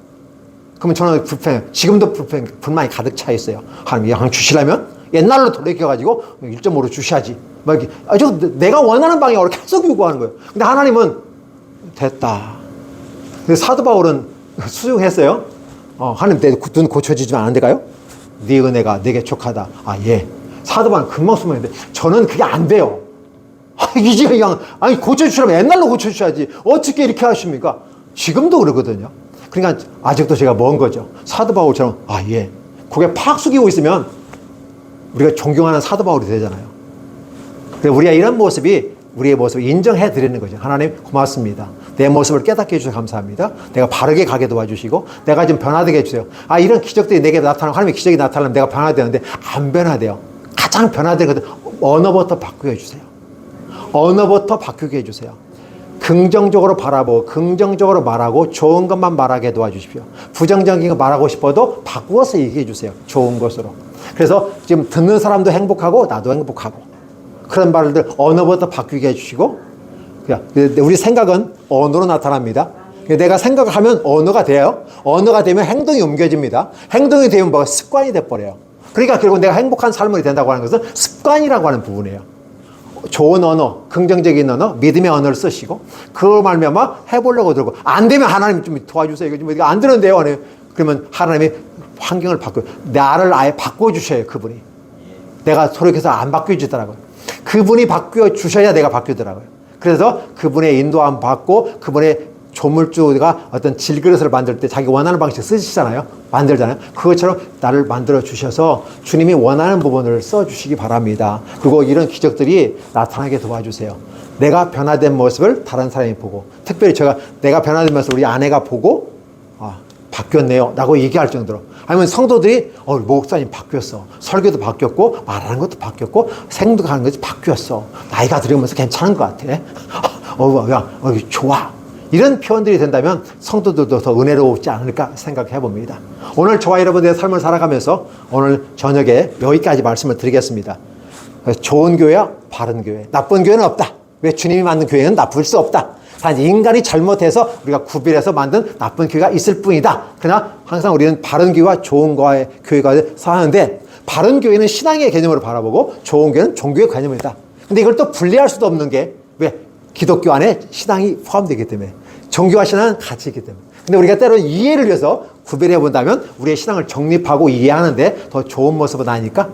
[SPEAKER 1] 그러면 저는 지금도 불만이 가득 차 있어요. 하나님 주시려면 옛날로 돌이켜가지고 1.5로 주셔야지. 내가 원하는 방향으로 계속 요구하는 거예요. 근데 하나님은 됐다. 근데 사도 바울은 수용했어요. 하나님 내 눈 고쳐지지만 안 될까요? 네 은혜가 내게 족하다. 예. 사도 바울은 금방 수용했는데 저는 그게 안 돼요. 이제 그냥 고쳐주시라면 옛날로 고쳐주셔야지. 어떻게 이렇게 하십니까? 지금도 그러거든요. 그러니까 아직도 제가 먼 거죠. 사도 바울처럼 예. 고개 팍 숙이고 있으면 우리가 존경하는 사도 바울이 되잖아요. 그래서 우리가 이런 모습이 우리의 모습을 인정해 드리는 거죠. 하나님 고맙습니다. 내 모습을 깨닫게 해주셔서 감사합니다. 내가 바르게 가게 도와주시고 내가 좀 변화되게 해주세요. 이런 기적들이 내게 나타나고 하나님의 기적이 나타나면 내가 변화되는데 안 변화돼요. 가장 변화되거든. 언어부터 바꾸게 해주세요. 언어부터 바꾸게 해주세요. 긍정적으로 바라보고 긍정적으로 말하고 좋은 것만 말하게 도와주십시오. 부정적인 거 말하고 싶어도 바꾸어서 얘기해 주세요. 좋은 것으로. 그래서 지금 듣는 사람도 행복하고 나도 행복하고 그런 말들 언어부터 바뀌게 해주시고 우리 생각은 언어로 나타납니다. 내가 생각하면 언어가 돼요. 언어가 되면 행동이 옮겨집니다. 행동이 되면 뭐가 습관이 돼버려요. 그러니까 결국 내가 행복한 삶이 된다고 하는 것은 습관이라고 하는 부분이에요. 좋은 언어, 긍정적인 언어, 믿음의 언어를 쓰시고 그걸 말미암아 해보려고 들고 안 되면 하나님 좀 도와주세요. 이거 안 되는데요. 그러면 하나님이 환경을 나를 아예 바꿔주셔요. 그분이. 내가 소력해서 안 바뀌어지더라고요. 그분이 바뀌어주셔야 내가 바뀌더라고요. 그래서 그분의 인도함 받고 그분의 조물주가 어떤 질그릇을 만들 때 자기 원하는 방식 쓰시잖아요. 만들잖아요. 그것처럼 나를 만들어 주셔서 주님이 원하는 부분을 써주시기 바랍니다. 그리고 이런 기적들이 나타나게 도와주세요. 내가 변화된 모습을 다른 사람이 보고 특별히 내가 변화된 모습을 우리 아내가 보고 바뀌었네요 라고 얘기할 정도로 아니면 성도들이 목사님 바뀌었어. 설교도 바뀌었고 말하는 것도 바뀌었고 생각하는 것이 바뀌었어. 나이가 들으면서 괜찮은 것 같아. 좋아. 이런 표현들이 된다면 성도들도 더 은혜로우지 않을까 생각해 봅니다. 오늘 저와 여러분들의 삶을 살아가면서 오늘 저녁에 여기까지 말씀을 드리겠습니다. 좋은 교회와 바른 교회, 나쁜 교회는 없다. 왜 주님이 만든 교회는 나쁠 수 없다. 단 인간이 잘못해서 우리가 구별해서 만든 나쁜 교회가 있을 뿐이다. 그러나 항상 우리는 바른 교회와 좋은 교회가 사는데 바른 교회는 신앙의 개념으로 바라보고 좋은 교회는 종교의 개념이다. 근데 이걸 또 분리할 수도 없는 게 왜? 기독교 안에 신앙이 포함되기 때문에 종교와 신앙은 같이 있기 때문에 근데 우리가 때로 이해를 위해서 구별해 본다면 우리의 신앙을 정립하고 이해하는데 더 좋은 모습은 아니니까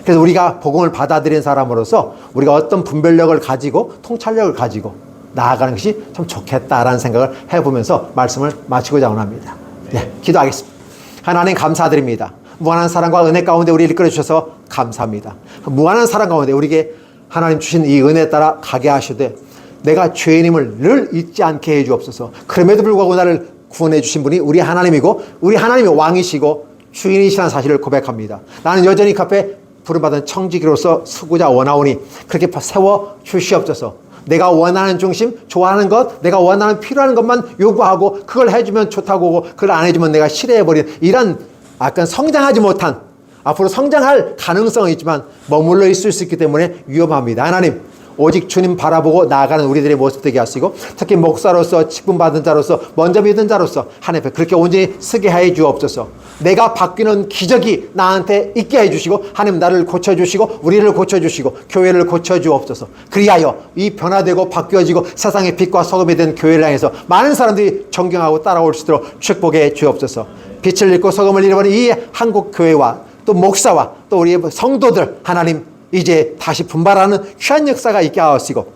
[SPEAKER 1] 그래서 우리가 복음을 받아들인 사람으로서 우리가 어떤 분별력을 가지고 통찰력을 가지고 나아가는 것이 참 좋겠다라는 생각을 해보면서 말씀을 마치고자 원합니다. 네, 기도하겠습니다. 하나님 감사드립니다. 무한한 사랑과 은혜 가운데 우리를 이끌어 주셔서 감사합니다. 무한한 사랑 가운데 우리에게 하나님 주신 이 은혜에 따라 가게 하시되 내가 죄인임을 늘 잊지 않게 해 주옵소서. 그럼에도 불구하고 나를 구원해 주신 분이 우리 하나님이고 우리 하나님이 왕이시고 주인이시라는 사실을 고백합니다. 나는 여전히 그 앞에 부름받은 청지기로서 수고자 원하오니 그렇게 세워 주시옵소서. 내가 원하는 중심, 좋아하는 것, 내가 원하는 필요한 것만 요구하고 그걸 해주면 좋다고 하고 그걸 안 해주면 내가 싫어해버린 이런 약간 성장하지 못한 앞으로 성장할 가능성은 있지만 머물러 있을 수 있기 때문에 위험합니다. 하나님 오직 주님 바라보고 나아가는 우리들의 모습 되게 하시고, 특히 목사로서 직분받은 자로서 먼저 믿은 자로서 하나님 앞에 그렇게 온전히 서게 해 주옵소서. 내가 바뀌는 기적이 나한테 있게 해주시고, 하나님 나를 고쳐주시고 우리를 고쳐주시고 교회를 고쳐주옵소서. 그리하여 이 변화되고 바뀌어지고 세상의 빛과 소금이 된 교회를 향해서 많은 사람들이 존경하고 따라올 수 있도록 축복해 주옵소서. 빛을 잃고 소금을 잃어버린 이 한국 교회와 또 목사와 또 우리 성도들, 하나님 이제 다시 분발하는 귀한 역사가 있게 하시고,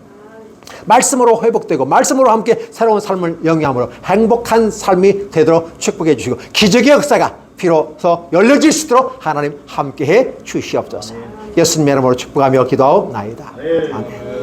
[SPEAKER 1] 말씀으로 회복되고 말씀으로 함께 새로운 삶을 영위함으로 행복한 삶이 되도록 축복해 주시고, 기적의 역사가 비로소 열려질 수 있도록 하나님 함께해 주시옵소서. 예수님의 이름으로 축복하며 기도하옵나이다. 아멘.